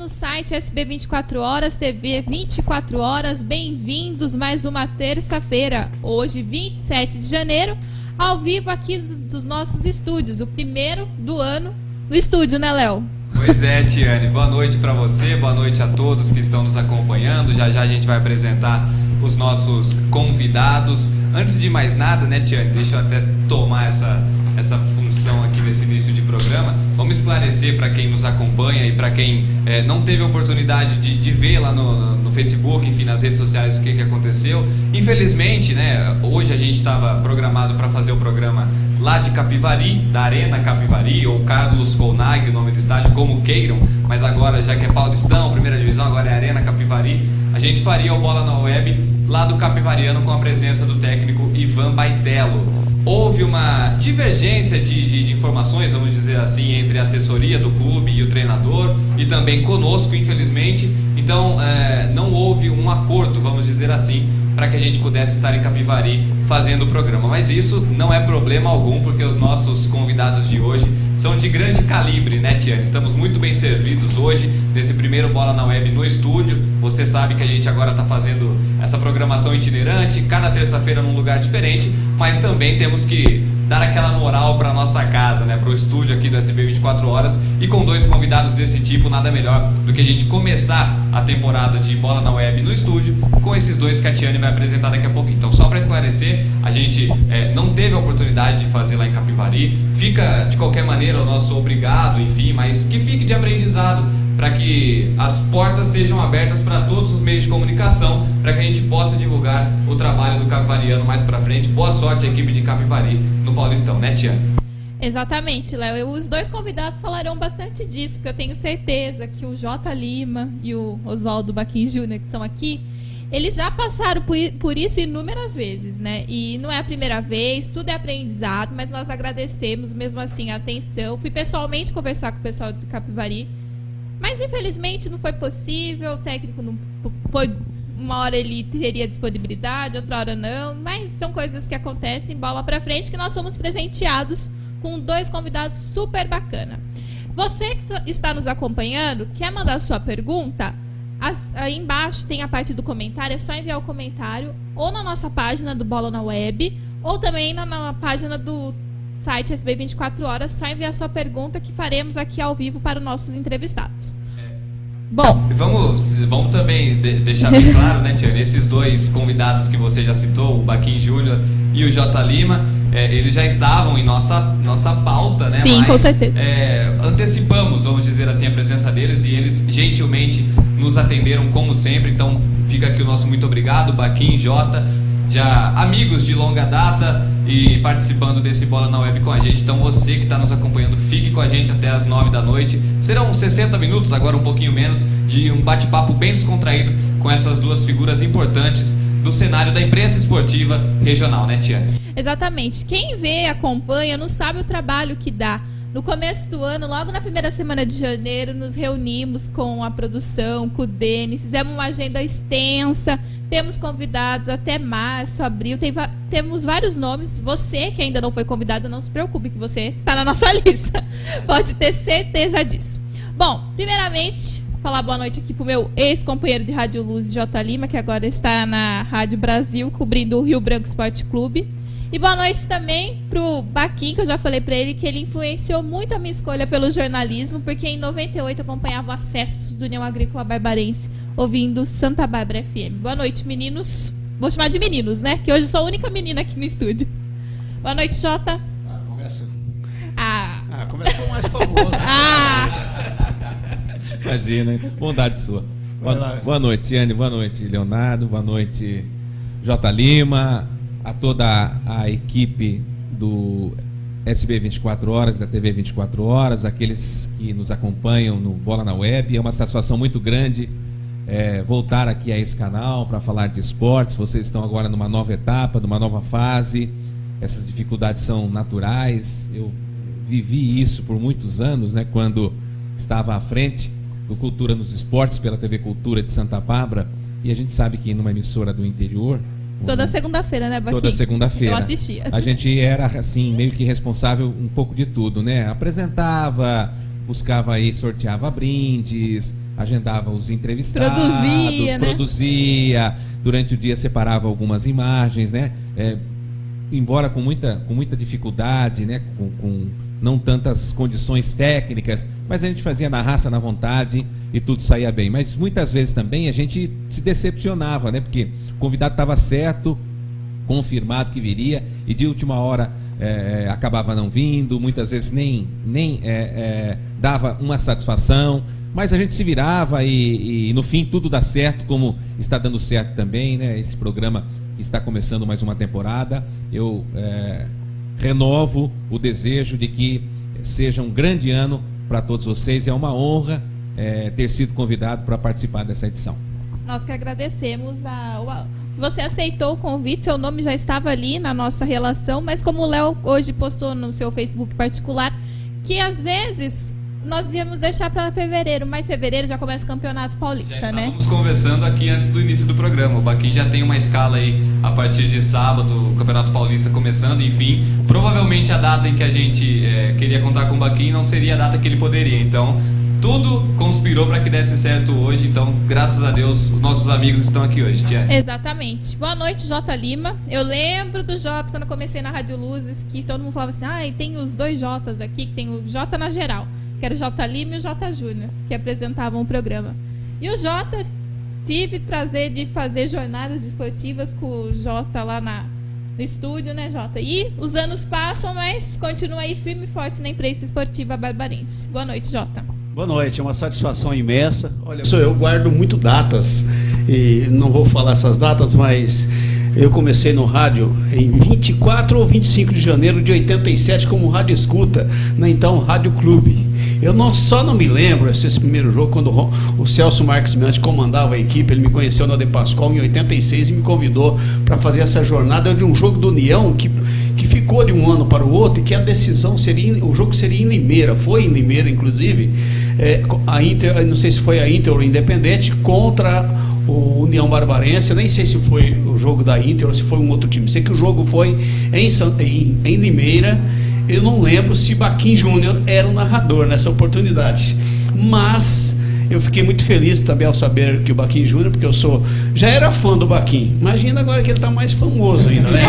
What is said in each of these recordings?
no site SB 24 Horas, TV 24 Horas. Bem-vindos mais uma terça-feira, hoje 27 de janeiro, ao vivo aqui dos nossos estúdios, o primeiro do ano no estúdio, né, Léo? Pois é, Tiane, boa noite para você, boa noite a todos que estão nos acompanhando. Já já a gente vai apresentar os nossos convidados. Antes de mais nada, né, Tiane, deixa eu até tomar essa função aqui nesse início de programa. Vamos esclarecer para quem nos acompanha e para quem não teve a oportunidade de ver lá no Facebook, enfim, nas redes sociais o que aconteceu. Infelizmente, né, hoje a gente estava programado para fazer o programa lá de Capivari, da Arena Capivari, ou Carlos Colnaghi, o nome do estádio, como queiram, mas agora, já que é Paulistão, primeira divisão, agora é Arena Capivari, a gente faria o Bola na Web lá do Capivariano com a presença do técnico Ivan Baitello. Houve uma divergência de informações, vamos dizer assim, entre a assessoria do clube e o treinador, e também conosco, infelizmente. Então, não houve um acordo, vamos dizer assim, para que a gente pudesse estar em Capivari fazendo o programa. Mas isso não é problema algum, porque os nossos convidados de hoje são de grande calibre, né, Tiane? Estamos muito bem servidos hoje, nesse primeiro Bola na Web no estúdio. Você sabe que a gente agora está fazendo essa programação itinerante, cada terça-feira num lugar diferente, mas também temos que dar aquela moral para nossa casa, né, para o estúdio aqui do SB 24 Horas, e com dois convidados desse tipo, nada melhor do que a gente começar a temporada de Bola na Web no estúdio com esses dois que a Tiane vai apresentar daqui a pouquinho. Então, só para esclarecer, a gente não teve a oportunidade de fazer lá em Capivari, fica de qualquer maneira o nosso obrigado, enfim, mas que fique de aprendizado, para que as portas sejam abertas para todos os meios de comunicação, para que a gente possa divulgar o trabalho do Capivariano mais para frente. Boa sorte à equipe de Capivari no Paulistão, né, Tiane? Exatamente, Léo. Os dois convidados falarão bastante disso, porque eu tenho certeza que o J. Lima e o Oswaldo Baquim Júnior, que são aqui, eles já passaram por isso inúmeras vezes, né? E não é a primeira vez, tudo é aprendizado, mas nós agradecemos mesmo assim a atenção. Fui pessoalmente conversar com o pessoal de Capivari, mas infelizmente não foi possível, o técnico não foi, uma hora ele teria disponibilidade, outra hora não, mas são coisas que acontecem, bola pra frente, que nós somos presenteados com dois convidados super bacana. Você que está nos acompanhando, quer mandar sua pergunta? Aí embaixo tem a parte do comentário, é só enviar o comentário ou na nossa página do Bola na Web, ou também na página do site SB 24 Horas, só enviar sua pergunta que faremos aqui ao vivo para os nossos entrevistados. Bom, vamos também deixar bem claro, né, Tiane, esses dois convidados que você já citou, o Baquim Júnior e o J. Lima, eles já estavam em nossa pauta, né? Sim, mas, com certeza. Antecipamos, vamos dizer assim, a presença deles, e eles gentilmente nos atenderam como sempre. Então fica aqui o nosso muito obrigado, Baquim, J., já amigos de longa data e participando desse Bola na Web com a gente. Então você que está nos acompanhando, fique com a gente até as 9 da noite. Serão 60 minutos, agora um pouquinho menos, de um bate-papo bem descontraído com essas duas figuras importantes do cenário da imprensa esportiva regional, né, Tiane? Exatamente. Quem vê, acompanha, não sabe o trabalho que dá. No começo do ano, logo na primeira semana de janeiro, nos reunimos com a produção, com o Denis, fizemos uma agenda extensa, temos convidados até março, abril, temos vários nomes. Você que ainda não foi convidado, não se preocupe que você está na nossa lista. Pode ter certeza disso. Bom, primeiramente, falar boa noite aqui para o meu ex-companheiro de Rádio Luz, J. Lima, que agora está na Rádio Brasil, cobrindo o Rio Branco Esporte Clube. E boa noite também pro Baquim, que eu já falei para ele que ele influenciou muito a minha escolha pelo jornalismo, porque em 98 eu acompanhava o acesso do União Agrícola Barbarense, ouvindo Santa Bárbara FM. Boa noite, meninos. Vou chamar de meninos, né? Que hoje sou a única menina aqui no estúdio. Boa noite, Jota. Começa. Começa com o mais famoso. Imagina, hein? Bondade sua. Boa noite, Tiane. Boa noite, Leonardo. Boa noite, J. Lima. A toda a equipe do SB 24 Horas, da TV 24 Horas, aqueles que nos acompanham no Bola na Web. É uma satisfação muito grande voltar aqui a esse canal para falar de esportes. Vocês estão agora numa nova etapa, numa nova fase. Essas dificuldades são naturais. Eu vivi isso por muitos anos, né, quando estava à frente do Cultura nos Esportes pela TV Cultura de Santa Bárbara. E a gente sabe que numa emissora do interior, toda segunda-feira, né, Baquim? Toda segunda-feira. Eu assistia. A gente era, assim, meio que responsável um pouco de tudo, né? Apresentava, buscava aí, sorteava brindes, agendava os entrevistados, Produzia, né? Durante o dia separava algumas imagens, né? Embora com muita dificuldade, né? Com não tantas condições técnicas, mas a gente fazia na raça, na vontade e tudo saía bem. Mas muitas vezes também a gente se decepcionava, né? Porque o convidado estava certo, confirmado que viria, e de última hora acabava não vindo, muitas vezes nem dava uma satisfação, mas a gente se virava e no fim tudo dá certo, como está dando certo também, né? Esse programa está começando mais uma temporada. Eu renovo o desejo de que seja um grande ano para todos vocês. É uma honra ter sido convidado para participar dessa edição. Nós que agradecemos que você aceitou o convite. Seu nome já estava ali na nossa relação, mas como o Léo hoje postou no seu Facebook particular, que às vezes nós íamos deixar para fevereiro, mas fevereiro já começa o Campeonato Paulista, né? Estávamos conversando aqui antes do início do programa. O Baquim já tem uma escala aí a partir de sábado, o Campeonato Paulista começando, enfim. Provavelmente a data em que a gente queria contar com o Baquim não seria a data que ele poderia. Então, tudo conspirou para que desse certo hoje. Então, graças a Deus, os nossos amigos estão aqui hoje, Tiane. Exatamente. Boa noite, J. Lima. Eu lembro do J quando eu comecei na Rádio Luzes, que todo mundo falava assim, tem os dois J's aqui, que tem o J na geral, que era o J. Lima e o J. Júnior, que apresentavam o programa. E o J, tive prazer de fazer jornadas esportivas com o J lá no estúdio, né, J? E os anos passam, mas continua aí firme e forte na imprensa esportiva barbarense. Boa noite, J. Boa noite, é uma satisfação imensa. Olha, eu guardo muito datas, e não vou falar essas datas, mas eu comecei no rádio em 24 ou 25 de janeiro de 87 como rádio escuta, na então Rádio Clube. Eu só não me lembro esse primeiro jogo, quando o Celso Marques Miante comandava a equipe. Ele me conheceu na De Pascoal em 86 e me convidou para fazer essa jornada de um jogo do União que ficou de um ano para o outro, e que a decisão seria, o jogo seria em Limeira, foi em Limeira inclusive, a Inter, não sei se foi a Inter ou o Independente contra o União Barbarense. Nem sei se foi o jogo da Inter ou se foi um outro time, sei que o jogo foi em Limeira. Eu não lembro se Baquim Júnior era o narrador nessa oportunidade, mas eu fiquei muito feliz também ao saber que o Baquim Júnior, porque já era fã do Baquim, imagina agora que ele está mais famoso ainda, né?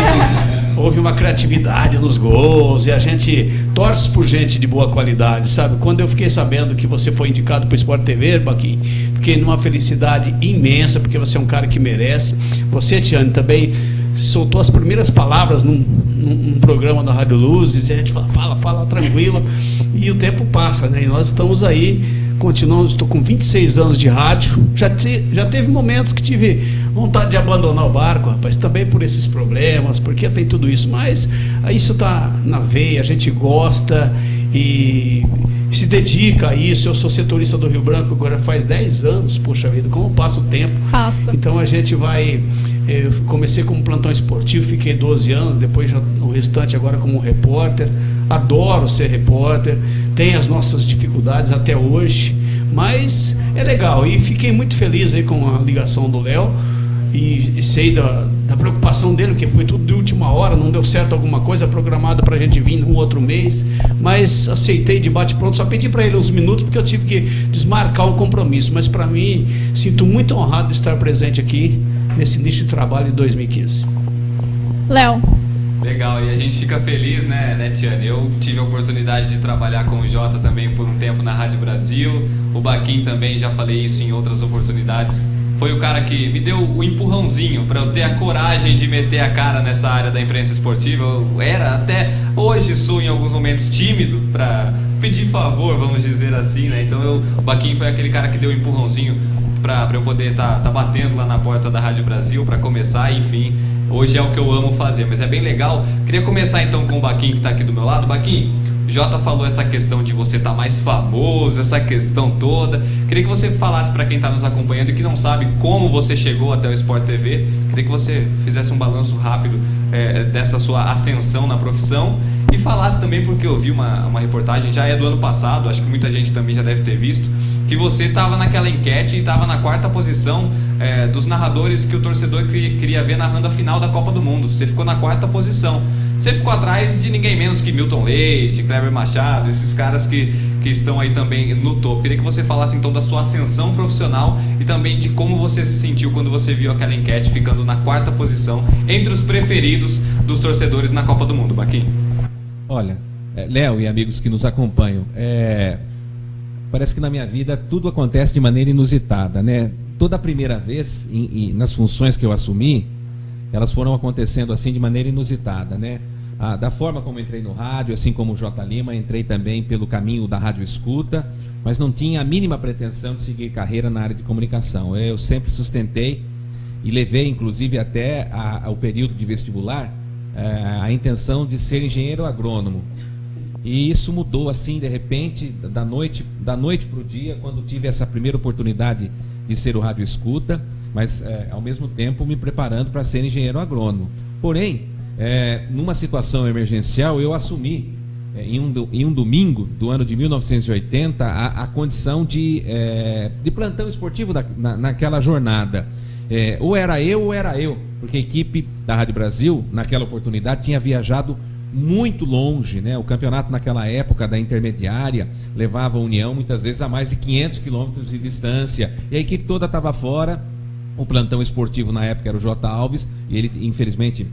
Houve uma criatividade nos gols e a gente torce por gente de boa qualidade, sabe? Quando eu fiquei sabendo que você foi indicado para o Sport TV, Baquim, fiquei numa felicidade imensa, porque você é um cara que merece. Você, Tiane, também soltou as primeiras palavras num programa da Rádio Luzes, e a gente fala tranquilo, e o tempo passa, né? E nós estamos aí, continuamos. Estou com 26 anos de rádio, já teve momentos que tive vontade de abandonar o barco, rapaz, também por esses problemas, porque tem tudo isso, mas isso está na veia, a gente gosta e se dedica a isso. Eu sou setorista do Rio Branco agora faz 10 anos, poxa vida, como passa o tempo. Passa. Então a gente vai... Eu comecei como plantão esportivo, fiquei 12 anos, depois o restante agora como repórter. Adoro ser repórter, tem as nossas dificuldades até hoje, mas é legal. E fiquei muito feliz aí com a ligação do Léo, e sei da preocupação dele, porque foi tudo de última hora, não deu certo alguma coisa programada para a gente vir no outro mês, mas aceitei de bate-pronto. Só pedi para ele uns minutos porque eu tive que desmarcar um compromisso, mas para mim, sinto muito honrado de estar presente aqui nesse início de trabalho de 2015. Léo. Legal, e a gente fica feliz, né, Tiane? Eu tive a oportunidade de trabalhar com o Jota também por um tempo na Rádio Brasil. O Baquim também, já falei isso em outras oportunidades. Foi o cara que me deu o empurrãozinho para eu ter a coragem de meter a cara nessa área da imprensa esportiva. Eu era, até hoje sou em alguns momentos tímido para pedir favor, vamos dizer assim, né? Então o Baquim foi aquele cara que deu o empurrãozinho para eu poder tá batendo lá na porta da Rádio Brasil para começar, enfim. Hoje é o que eu amo fazer, mas é bem legal. Queria começar então com o Baquim, que está aqui do meu lado. Baquim, o Jota falou essa questão de você estar mais famoso, essa questão toda. Queria que você falasse para quem está nos acompanhando e que não sabe como você chegou até o Sport TV. Queria que você fizesse um balanço rápido dessa sua ascensão na profissão. E falasse também, porque eu vi uma reportagem, já é do ano passado, acho que muita gente também já deve ter visto, que você estava naquela enquete e estava na 4ª posição dos narradores que o torcedor queria ver narrando a final da Copa do Mundo. Você ficou na 4ª posição. Você ficou atrás de ninguém menos que Milton Leite, Kleber Machado, esses caras que que estão aí também no topo. Queria que você falasse então da sua ascensão profissional e também de como você se sentiu quando você viu aquela enquete ficando na 4ª posição entre os preferidos dos torcedores na Copa do Mundo, Baquim. Olha, Léo e amigos que nos acompanham, parece que na minha vida tudo acontece de maneira inusitada, né? Toda a primeira vez, nas funções que eu assumi, elas foram acontecendo assim de maneira inusitada, né? Da forma como entrei no rádio, assim como o J. Lima, entrei também pelo caminho da rádio escuta, mas não tinha a mínima pretensão de seguir carreira na área de comunicação. Eu sempre sustentei e levei, inclusive, até o período de vestibular, a intenção de ser engenheiro agrônomo. E isso mudou assim, de repente, da noite para o dia, quando tive essa primeira oportunidade de ser o rádio escuta, mas ao mesmo tempo me preparando para ser engenheiro agrônomo. Porém, numa situação emergencial, eu assumi, em um domingo do ano de 1980, a condição de plantão esportivo naquela jornada. Ou era eu, porque a equipe da Rádio Brasil, naquela oportunidade, tinha viajado muito longe, né? O campeonato naquela época da intermediária levava a União muitas vezes a mais de 500 quilômetros de distância, e a equipe toda estava fora. O plantão esportivo na época era o J. Alves, e ele infelizmente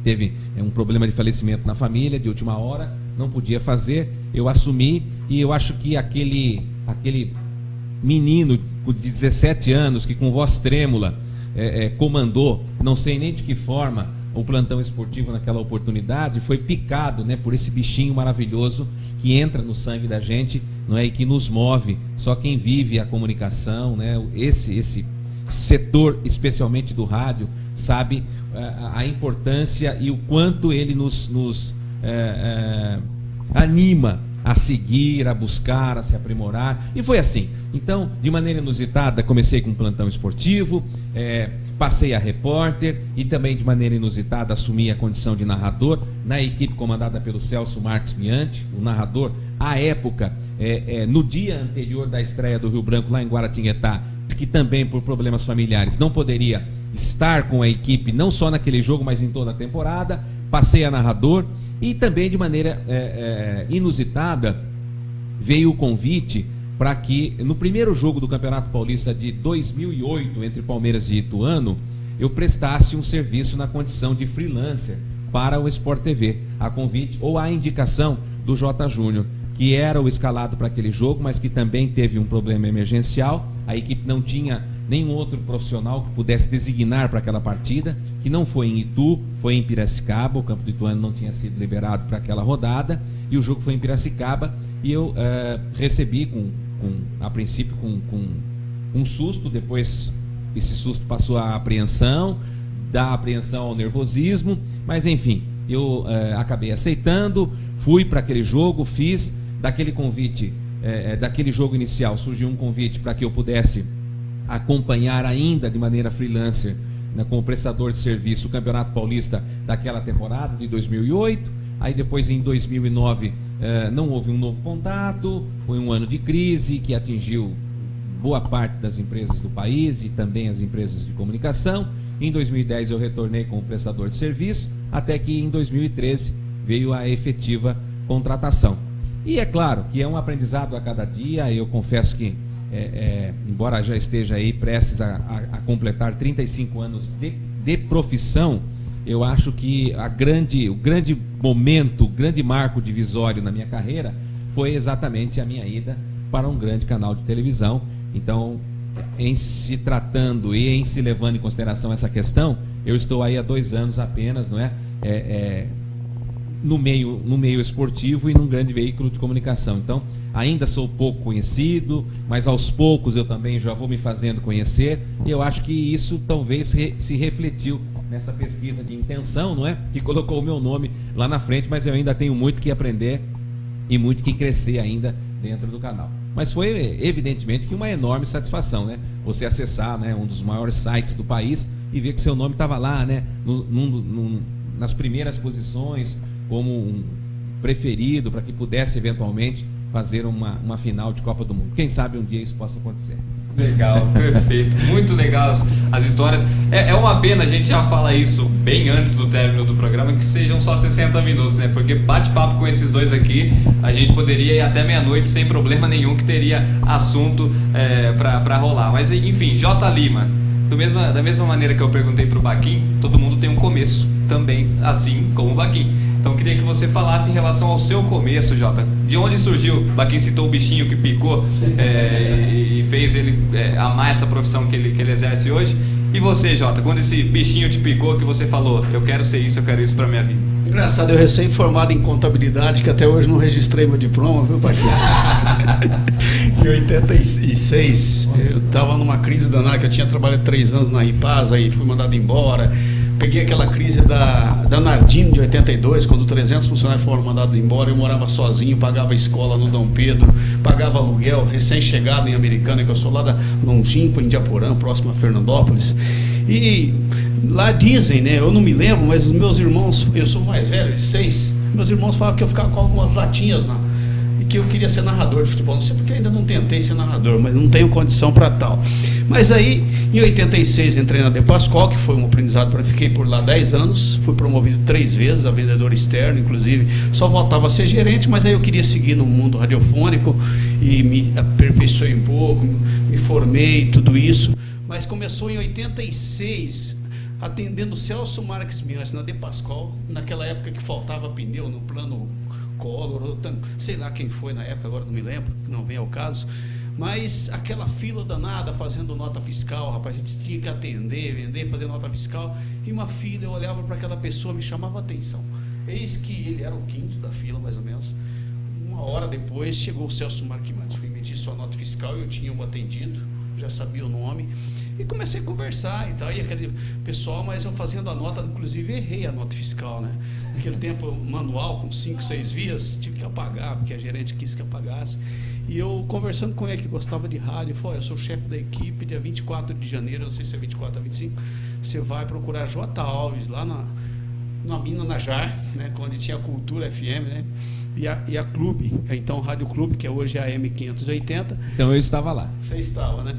teve um problema de falecimento na família, de última hora, não podia fazer. Eu assumi, e eu acho que aquele menino de 17 anos que com voz trêmula comandou, não sei nem de que forma, o plantão esportivo naquela oportunidade, foi picado, né, por esse bichinho maravilhoso que entra no sangue da gente, não é, e que nos move. Só quem vive a comunicação, né, esse setor, especialmente do rádio, sabe a importância e o quanto ele nos anima a seguir, a buscar, a se aprimorar. E foi assim. Então, de maneira inusitada, comecei com um plantão esportivo, passei a repórter e também de maneira inusitada assumi a condição de narrador na equipe comandada pelo Celso Marques Miante, o narrador, à época, no dia anterior da estreia do Rio Branco lá em Guaratinguetá, que também por problemas familiares não poderia estar com a equipe, não só naquele jogo, mas em toda a temporada. Passei a narrador e também de maneira inusitada veio o convite para que no primeiro jogo do Campeonato Paulista de 2008 entre Palmeiras e Ituano eu prestasse um serviço na condição de freelancer para o Sport TV, a convite ou a indicação do J. Júnior, que era o escalado para aquele jogo, mas que também teve um problema emergencial. A equipe não tinha nenhum outro profissional que pudesse designar para aquela partida, que não foi em Itu, foi em Piracicaba. O campo do Ituano não tinha sido liberado para aquela rodada, e o jogo foi em Piracicaba, e eu recebi, a princípio, com um susto. Depois esse susto passou à apreensão, da apreensão ao nervosismo, mas enfim, eu acabei aceitando, fui para aquele jogo, fiz daquele convite, daquele jogo inicial, surgiu um convite para que eu pudesse acompanhar ainda de maneira freelancer, né, como prestador de serviço, o Campeonato Paulista daquela temporada de 2008. Aí depois, em 2009, não houve um novo contato, foi um ano de crise que atingiu boa parte das empresas do país e também as empresas de comunicação. Em 2010 eu retornei como prestador de serviço, até que em 2013 veio a efetiva contratação. E é claro que é um aprendizado a cada dia. Eu confesso que, embora já esteja aí prestes a completar 35 anos de profissão, eu acho que o grande momento, o grande marco divisório na minha carreira foi exatamente a minha ida para um grande canal de televisão. Então, em se tratando e em se levando em consideração essa questão, eu estou aí há 2 anos apenas, não é? No meio esportivo e num grande veículo de comunicação. Então, ainda sou pouco conhecido, mas aos poucos eu também já vou me fazendo conhecer, e eu acho que isso talvez se refletiu nessa pesquisa de intenção, não é? Que colocou o meu nome lá na frente, mas eu ainda tenho muito que aprender e muito que crescer ainda dentro do canal. Mas foi evidentemente que uma enorme satisfação, né? Você acessar, né, um dos maiores sites do país e ver que seu nome estava lá, né, nas primeiras posições, como um preferido, para que pudesse eventualmente fazer uma final de Copa do Mundo. Quem sabe um dia isso possa acontecer. Legal, perfeito. Muito legal as histórias. É uma pena, a gente já fala isso bem antes do término do programa, que sejam só 60 minutos, né? Porque bate-papo com esses dois aqui, a gente poderia ir até meia-noite sem problema nenhum, que teria assunto pra rolar. Mas enfim, J. Lima, da mesma maneira que eu perguntei pro Baquim, todo mundo tem um começo também, assim como o Baquim. Então eu queria que você falasse em relação ao seu começo, Jota. De onde surgiu? O Baquim citou o bichinho que picou e fez ele amar essa profissão que ele exerce hoje. E você, Jota, quando esse bichinho te picou, que você falou, eu quero ser isso, eu quero isso pra minha vida? Engraçado, eu recém-formado em contabilidade, que até hoje não registrei meu diploma, viu, Baquim? Em 86, eu estava numa crise danada, que eu tinha trabalhado 3 anos na Ripasa, aí fui mandado embora. Peguei aquela crise da Nardino de 82, quando 300 funcionários foram mandados embora. Eu morava sozinho, pagava escola no Dom Pedro, pagava aluguel, recém-chegado em Americana, que eu sou lá da Longínqua, Indiaporã, próximo a Fernandópolis. E lá dizem, né, eu não me lembro, mas os meus irmãos, eu sou mais velho, 6, meus irmãos falavam que eu ficava com algumas latinhas e que eu queria ser narrador de futebol. Não sei porque ainda não tentei ser narrador, mas não tenho condição para tal. Mas aí, em 86, entrei na De Pascoal, que foi um aprendizado para mim. Fiquei por lá 10 anos, fui promovido 3 vezes a vendedor externo, inclusive só voltava a ser gerente, mas aí eu queria seguir no mundo radiofônico e me aperfeiçoei um pouco, me formei, tudo isso. Mas começou em 86, atendendo Celso Marques Miantes na De Pascoal, naquela época que faltava pneu no plano Collor, sei lá quem foi na época, agora não me lembro, não vem ao caso. Mas aquela fila danada fazendo nota fiscal, rapaz, a gente tinha que atender, vender, fazer nota fiscal. E uma fila, eu olhava para aquela pessoa, me chamava a atenção. Eis que ele era o quinto da fila, mais ou menos. Uma hora depois, chegou o Celso Marques, foi emitir sua nota fiscal, eu tinha o atendido, já sabia o nome. E comecei a conversar e tal, e aquele pessoal, mas eu fazendo a nota, inclusive errei a nota fiscal, né? Naquele tempo manual, com 5, 6 vias, tive que apagar, porque a gerente quis que apagasse. E eu conversando com ele que gostava de rádio, ele falou, eu sou chefe da equipe, dia 24 de janeiro, não sei se é 24 ou 25, você vai procurar J. Alves, lá na Mina Najar, né, onde tinha a Cultura FM, né, e a Clube, então Rádio Clube, que hoje é a M580. Então eu estava lá. Você estava, né?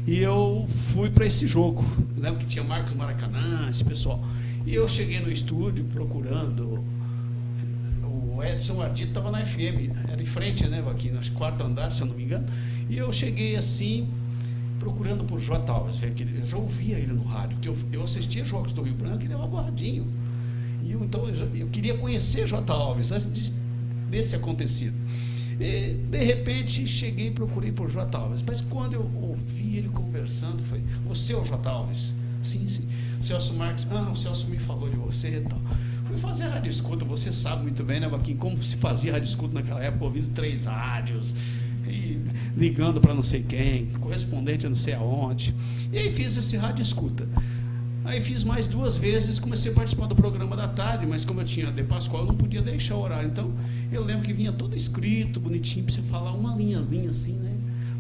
E eu fui para esse jogo, lembro que tinha Marcos Maracanã, esse pessoal. E eu cheguei no estúdio procurando. O Edson Ardito estava na FM, era em frente, né, aqui no 4º andar, se eu não me engano. E eu cheguei assim, procurando por J. Alves, eu já ouvia ele no rádio, porque eu assistia jogos do Rio Branco e levava o radinho. E então eu queria conhecer J. Alves antes desse acontecido. E, de repente, cheguei e procurei por J. Alves. Mas quando eu ouvi ele conversando, foi, você é o J. Alves? Sim, sim. Celso Marques, o Celso me falou de você e tal. Fui fazer rádio escuta, você sabe muito bem, né, Baquim, como se fazia rádio escuta naquela época, ouvindo 3 rádios, e ligando para não sei quem, correspondente a não sei aonde. E aí fiz esse rádio escuta. Aí fiz mais 2 vezes, comecei a participar do programa da tarde, mas como eu tinha De Pascoal, eu não podia deixar o horário. Então, eu lembro que vinha todo escrito, bonitinho, para você falar uma linhazinha assim, né?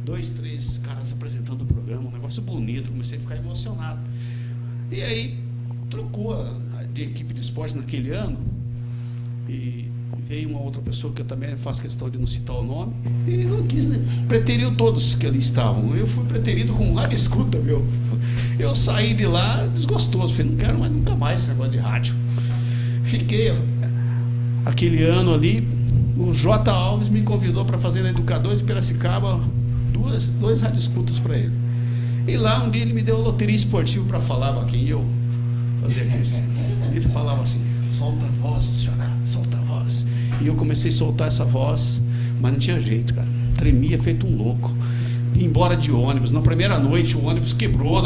2, 3 caras apresentando o programa, um negócio bonito, comecei a ficar emocionado. E aí, trocou de equipe de esporte naquele ano, e veio uma outra pessoa que eu também faço questão de não citar o nome, e não quis, né? Preteriu todos que ali estavam. Eu fui preterido com um rádio escuta, meu. Eu saí de lá desgostoso, falei, não quero mais, nunca mais esse negócio de rádio. Fiquei, aquele ano ali, o J. Alves me convidou para fazer na Educador de Piracicaba 2 rádio escutas para ele. E lá um dia ele me deu a loteria esportiva para falar, Baquim, eu fazia isso. Ele falava assim, solta a voz, senhora, solta a voz. E eu comecei a soltar essa voz, mas não tinha jeito, cara. Tremia feito um louco. Vim embora de ônibus. Na primeira noite o ônibus quebrou,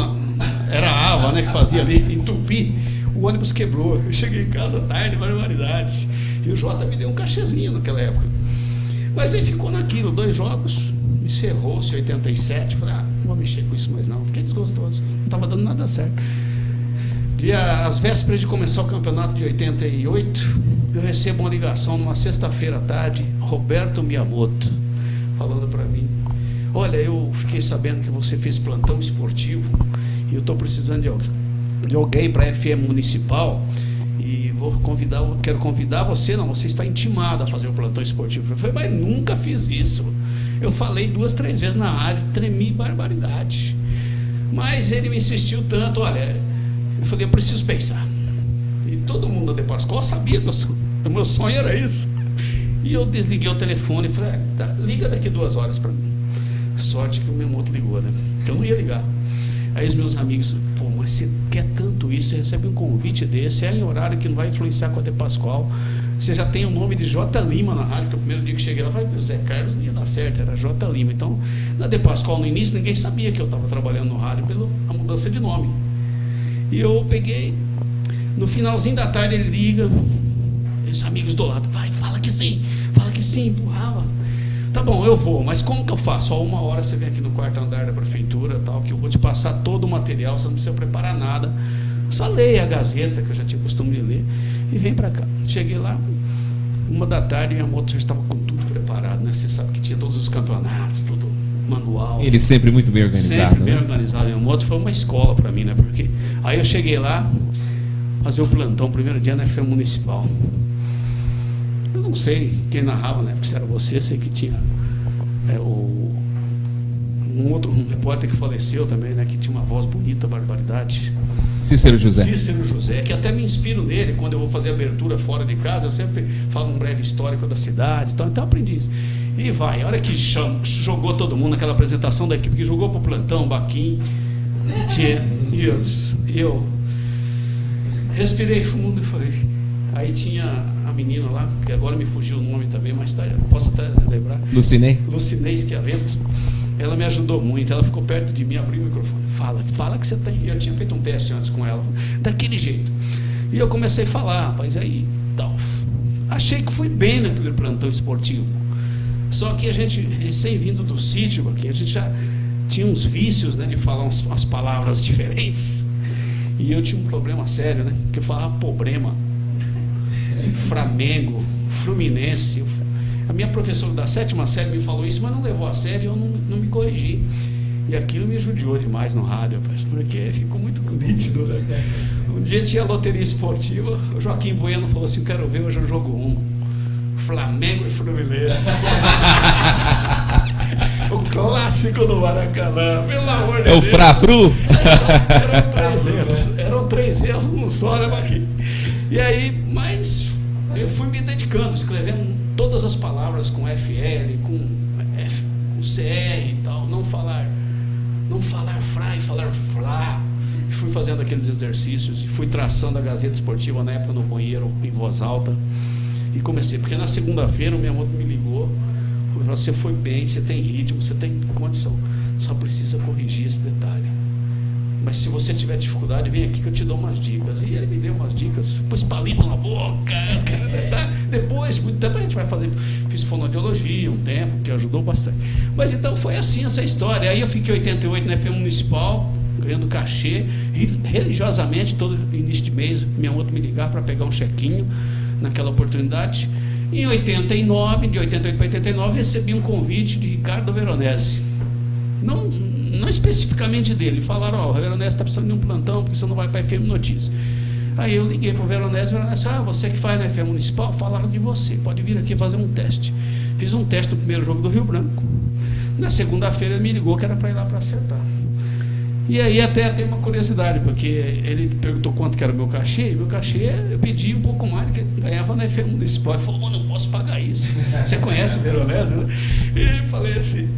era a Ava, né, que fazia ali em Tupi. O ônibus quebrou. Eu cheguei em casa tarde, barbaridade. E o Jota me deu um cachezinho naquela época. Mas aí ficou naquilo, 2 jogos, encerrou-se 87. Falei, não vou mexer com isso mais não. Fiquei desgostoso, não estava dando nada certo. Às vésperas de começar o campeonato de 88, eu recebo uma ligação numa sexta-feira à tarde, Roberto Miyamoto, falando para mim, olha, eu fiquei sabendo que você fez plantão esportivo e eu estou precisando de alguém para a FM municipal e quero convidar você, não, você está intimado a fazer o plantão esportivo. Eu falei, mas nunca fiz isso. Eu falei 2, 3 vezes na rádio, tremi barbaridade. Mas ele me insistiu tanto, olha, eu falei, eu preciso pensar. E todo mundo da De Pascoal sabia que o meu sonho era isso. E eu desliguei o telefone e falei, liga daqui 2 horas para mim. Sorte que o meu moto ligou, né? Que eu não ia ligar. Aí os meus amigos, pô, mas você quer tanto isso, você recebe um convite desse, é em horário que não vai influenciar com a De Pascoal. Você já tem o nome de J. Lima na rádio, que o primeiro dia que cheguei lá, eu falei, Zé Carlos não ia dar certo, era J. Lima. Então, na De Pascoal no início, ninguém sabia que eu estava trabalhando no rádio pela mudança de nome. E eu peguei, no finalzinho da tarde ele liga, os amigos do lado, vai, fala que sim, empurrava. Tá bom, eu vou, mas como que eu faço? 1 hora você vem aqui no 4º andar da prefeitura, tal, que eu vou te passar todo o material, você não precisa preparar nada. Só leia a Gazeta, que eu já tinha costume de ler, e vem pra cá. Cheguei lá, 1 da tarde, minha moto já estava com tudo preparado, né? Você sabe que tinha todos os campeonatos, tudo manual. Ele sempre muito bem organizado. Sempre bem organizado. Minha moto foi uma escola pra mim, né? Porque aí eu cheguei lá, fazer o plantão, primeiro dia na FM Municipal. Eu não sei quem narrava, né? Porque se era você, sei que tinha um repórter que faleceu também, né? Que tinha uma voz bonita, barbaridade. Cícero José, que até me inspiro nele quando eu vou fazer abertura fora de casa, eu sempre falo um breve histórico da cidade, então eu aprendi isso. E vai, a hora que jogou todo mundo naquela apresentação da equipe que jogou pro plantão, Baquim, eu respirei fundo e falei. Aí tinha a menina lá, que agora me fugiu o nome também, mas posso até lembrar. Lucinês Chiavento. Ela me ajudou muito, ela ficou perto de mim, abriu o microfone. Fala que você tem. Eu tinha feito um teste antes com ela, daquele jeito. E eu comecei a falar, rapaz, aí tal. Achei que fui bem naquele plantão esportivo. Só que a gente, recém-vindo do sítio aqui, a gente já tinha uns vícios, né, de falar umas palavras diferentes. E eu tinha um problema sério, né? Que eu falava problema. Flamengo, Fluminense. A minha professora da 7ª série me falou isso, mas não levou a sério e eu não me corrigi. E aquilo me judiou demais no rádio, porque ficou muito nítido, né? Um dia tinha loteria esportiva, o Joaquim Bueno falou assim, quero ver hoje o jogo 1. Flamengo e Fluminense. O clássico do Maracanã, pelo amor de Deus. É o Frafru? Eram 3 erros, não só, né, Baquim? E aí, mas eu fui me dedicando, escrevendo todas as palavras com FL, com CR e tal, não falar fra e falar flá. Fui fazendo aqueles exercícios e fui traçando a Gazeta Esportiva na época no banheiro, em voz alta. E comecei, porque na segunda-feira o minha moto me ligou, você foi bem, você tem ritmo, você tem condição, só precisa corrigir esse detalhe. Mas se você tiver dificuldade, vem aqui que eu te dou umas dicas. E ele me deu umas dicas, pôs palito na boca, depois, muito tempo a gente vai fazer, fiz fonoaudiologia um tempo, que ajudou bastante. Mas então foi assim essa história. Aí eu fiquei 88 na FM Municipal, ganhando cachê, e religiosamente, todo início de mês, minha moto me ligar para pegar um chequinho naquela oportunidade. Em 89, de 88 para 89, recebi um convite de Ricardo Veronese. Não especificamente dele. Falaram, o Veronese está precisando de um plantão, porque você não vai para a FM Notícias. Aí eu liguei para o Veronese, você que faz na FM Municipal, falaram de você, pode vir aqui fazer um teste. Fiz um teste no primeiro jogo do Rio Branco. Na segunda-feira ele me ligou que era para ir lá para acertar. E aí até tem uma curiosidade, porque ele perguntou quanto que era o meu cachê, eu pedi um pouco mais do que ele ganhava na FM Municipal. Ele falou, mano, não posso pagar isso. Você conhece o Veronese, né? E falei assim,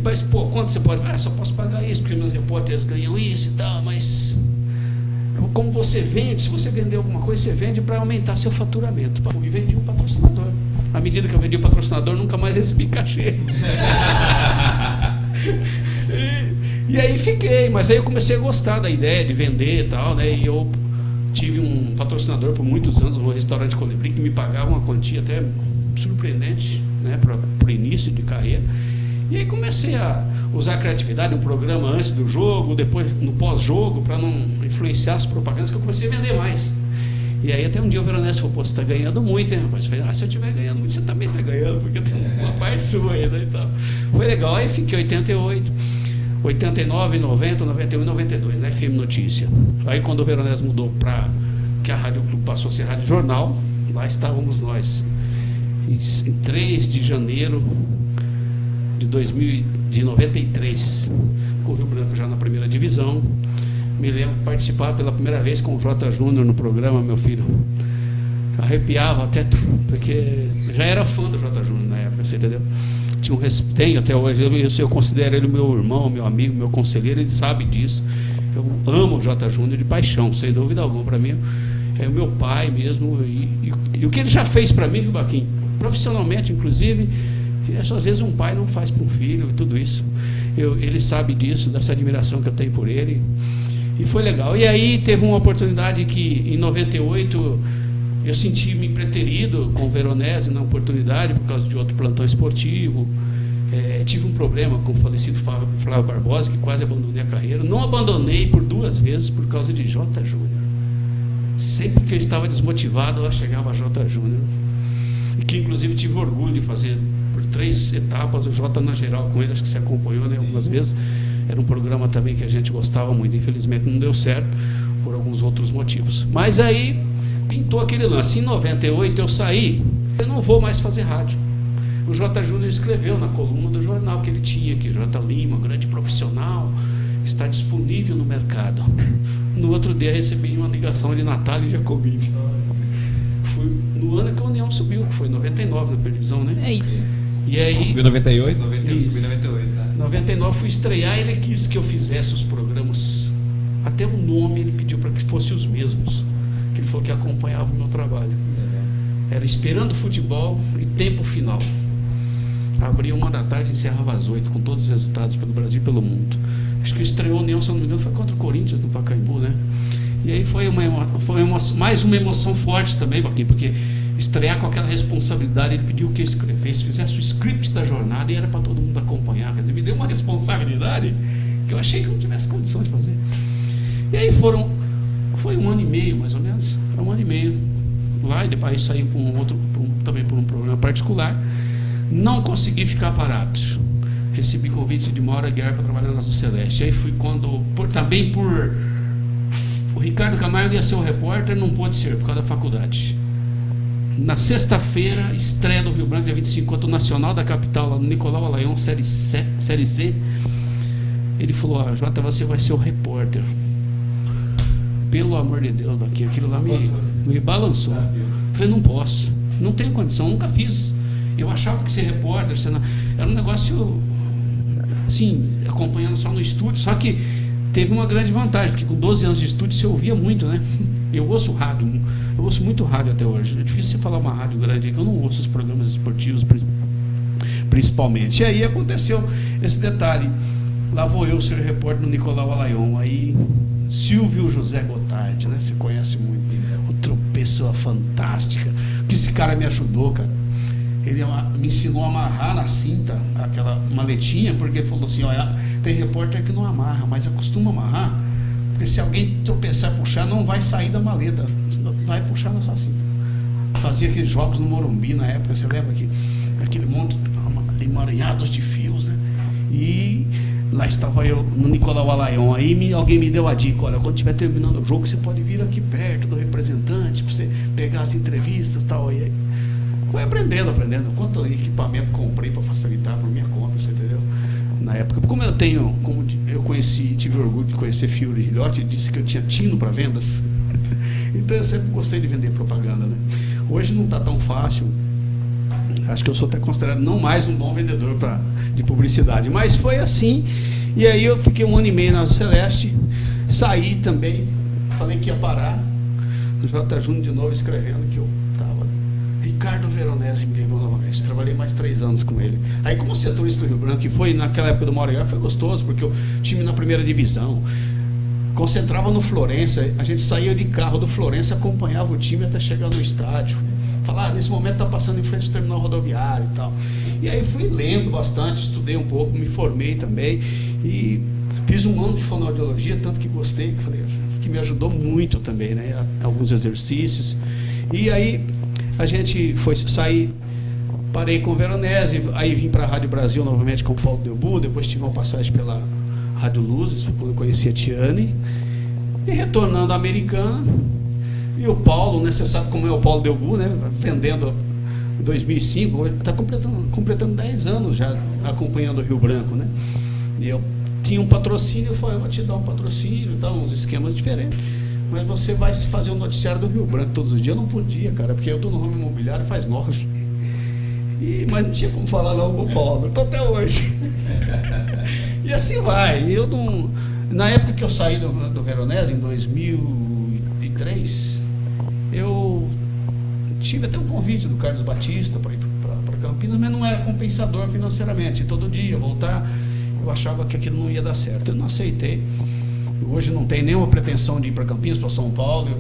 mas pô, quanto você pode? Só posso pagar isso, porque meus repórteres ganham isso e tal, mas como você vende, se você vender alguma coisa, você vende para aumentar seu faturamento. E vendi um patrocinador. À medida que eu vendi o patrocinador, nunca mais recebi cachê. E aí fiquei, mas aí eu comecei a gostar da ideia de vender e tal, né? E eu tive um patrocinador por muitos anos, um restaurante Colibri, que me pagava uma quantia até surpreendente, né? Para o início de carreira. E aí comecei a usar a criatividade, um programa antes do jogo, depois no pós-jogo, para não influenciar as propagandas, que eu comecei a vender mais. E aí até um dia o Veronese falou, pô, você está ganhando muito, hein, rapaz? Eu falei, se eu estiver ganhando muito, você também está ganhando, porque tem uma parte sua ainda e tal. Foi legal, aí fiquei 88, 89, 90, 91, 92, né, FM Notícia. Aí quando o Veronese mudou para que a Rádio Clube passou a ser Rádio Jornal, lá estávamos nós. Em 3 de janeiro de 93, com o Rio Branco já na primeira divisão. Me lembro de participar pela primeira vez com o Jota Júnior no programa, meu filho. Arrepiava até tudo, porque já era fã do Jota Júnior na época, você entendeu? Tenho até hoje, eu considero ele meu irmão, meu amigo, meu conselheiro, ele sabe disso. Eu amo o Jota Júnior de paixão, sem dúvida alguma. Para mim é o meu pai mesmo, e o que ele já fez para mim, viu, Baquinho? Profissionalmente, inclusive, às vezes um pai não faz para um filho e tudo isso. Ele sabe disso, dessa admiração que eu tenho por ele, e foi legal. E aí teve uma oportunidade que em 98 eu senti-me preterido com o Veronese na oportunidade por causa de outro plantão esportivo. Tive um problema com o falecido Flávio Barbosa, que quase abandonei a carreira. Não abandonei por 2 vezes por causa de Jota Júnior. Sempre que eu estava desmotivado, lá chegava a Jota Júnior. E que inclusive tive orgulho de fazer por 3 etapas o Jota na geral com ele, acho que você acompanhou, né, algumas vezes. Era um programa também que a gente gostava muito, infelizmente não deu certo por alguns outros motivos. Mas aí pintou aquele lance. Em 98 eu saí, eu não vou mais fazer rádio. O Jota Júnior escreveu na coluna do jornal que ele tinha, que Jota Lima, grande profissional, está disponível no mercado. No outro dia recebi uma ligação de Natália e Jacobini. Foi no ano que a União subiu, que foi em 99 na televisão, né? É isso. E aí... Subiu em 98? 98, subi em 98, tá? 99 fui estrear, ele quis que eu fizesse os programas. Até o nome ele pediu para que fossem os mesmos. Que ele falou que acompanhava o meu trabalho. Era Esperando Futebol e Tempo Final. Abria 1 da tarde e encerrava às 8, com todos os resultados pelo Brasil e pelo mundo. Acho que estreou a União, se não me engano, foi contra o Corinthians no Pacaembu, né? E aí foi mais uma emoção forte também, porque estrear com aquela responsabilidade, ele pediu que eu escrevesse, fizesse o script da jornada e era para todo mundo acompanhar. Quer dizer, me deu uma responsabilidade que eu achei que eu não tivesse condição de fazer. E aí foi 1 ano e meio, mais ou menos. Foi 1 ano e meio lá, e depois saí também por um programa particular. Não consegui ficar parado. Recebi convite de Mauro Aguiar para trabalhar na Azul Celeste. Aí fui também por o Ricardo Camargo ia ser o repórter, não pôde ser por causa da faculdade. Na sexta-feira, estreia do Rio Branco, dia 25, contra o Nacional da capital, lá no Nicolau Alaion, série C. Ele falou: Jota, você vai ser o repórter. Pelo amor de Deus, aquilo lá me balançou. Falei, não posso, não tenho condição, nunca fiz. Eu achava que ser repórter era um negócio assim, acompanhando só no estúdio. Só que teve uma grande vantagem, porque com 12 anos de estúdio você ouvia muito, né? Eu ouço rádio, eu ouço muito rádio até hoje. É difícil você falar uma rádio grande, que eu não ouço os programas esportivos principalmente. E aí aconteceu esse detalhe. Lá vou eu ser repórter no Nicolau Alaion. Aí Silvio José Gotardi, né? Você conhece muito. Outra pessoa fantástica. Que esse cara me ajudou, cara. Ele me ensinou a amarrar na cinta aquela maletinha, porque falou assim: olha, tem repórter que não amarra, mas acostuma amarrar, porque se alguém tropeçar, puxar, não vai sair da maleta, vai puxar na sua cinta. Fazia aqueles jogos no Morumbi na época, você lembra que aquele monte emaranhados de fios, né? E lá estava eu no Nicolau Alaion. Aí alguém me deu a dica: olha, quando estiver terminando o jogo, você pode vir aqui perto do representante para você pegar as entrevistas e tal. E aí foi aprendendo. Quanto equipamento comprei para facilitar por minha conta, você entendeu? Na época, como eu tive orgulho de conhecer Fiore Gilhote, disse que eu tinha tino para vendas. Então eu sempre gostei de vender propaganda, né? Hoje não está tão fácil. Acho que eu sou até considerado não mais um bom vendedor de publicidade, mas foi assim. E aí eu fiquei 1 ano e meio na Celeste, saí também, falei que ia parar. O Jota Júnior de novo escrevendo que eu estava. Ricardo Veronese me ligou novamente, trabalhei mais 3 anos com ele. Aí como setorista do Rio Branco, que foi naquela época do Mauro Aguiar, foi gostoso, porque o time na primeira divisão concentrava no Florença, a gente saía de carro do Florença, acompanhava o time até chegar no estádio. Falar, nesse momento está passando em frente ao terminal rodoviário e tal. E aí fui lendo bastante, estudei um pouco, me formei também e fiz 1 ano de fonoaudiologia, tanto que gostei, que me ajudou muito também, né? Alguns exercícios. E aí a gente foi sair, parei com o Veronese, aí vim para a Rádio Brasil novamente com o Paulo Delbu, depois tive uma passagem pela Rádio Luzes, quando eu conheci a Tiane, e retornando à Americana. E o Paulo, né, você sabe como é o Paulo Delbu, né, vendendo em 2005, está completando 10 anos já acompanhando o Rio Branco, né? E eu tinha um patrocínio, eu falei, eu vou te dar um patrocínio, tá, uns esquemas diferentes, mas você vai fazer o noticiário do Rio Branco todos os dias. Eu não podia, cara, porque eu estou no ramo imobiliário faz 9. Mas não tinha como falar não, Paulo, estou até hoje. E assim vai. Eu não, na época que eu saí do Veronese, em 2003, eu tive até um convite do Carlos Batista para ir para Campinas, mas não era compensador financeiramente. Todo dia voltar, eu achava que aquilo não ia dar certo. Eu não aceitei. Hoje não tenho nenhuma pretensão de ir para Campinas, para São Paulo. Eu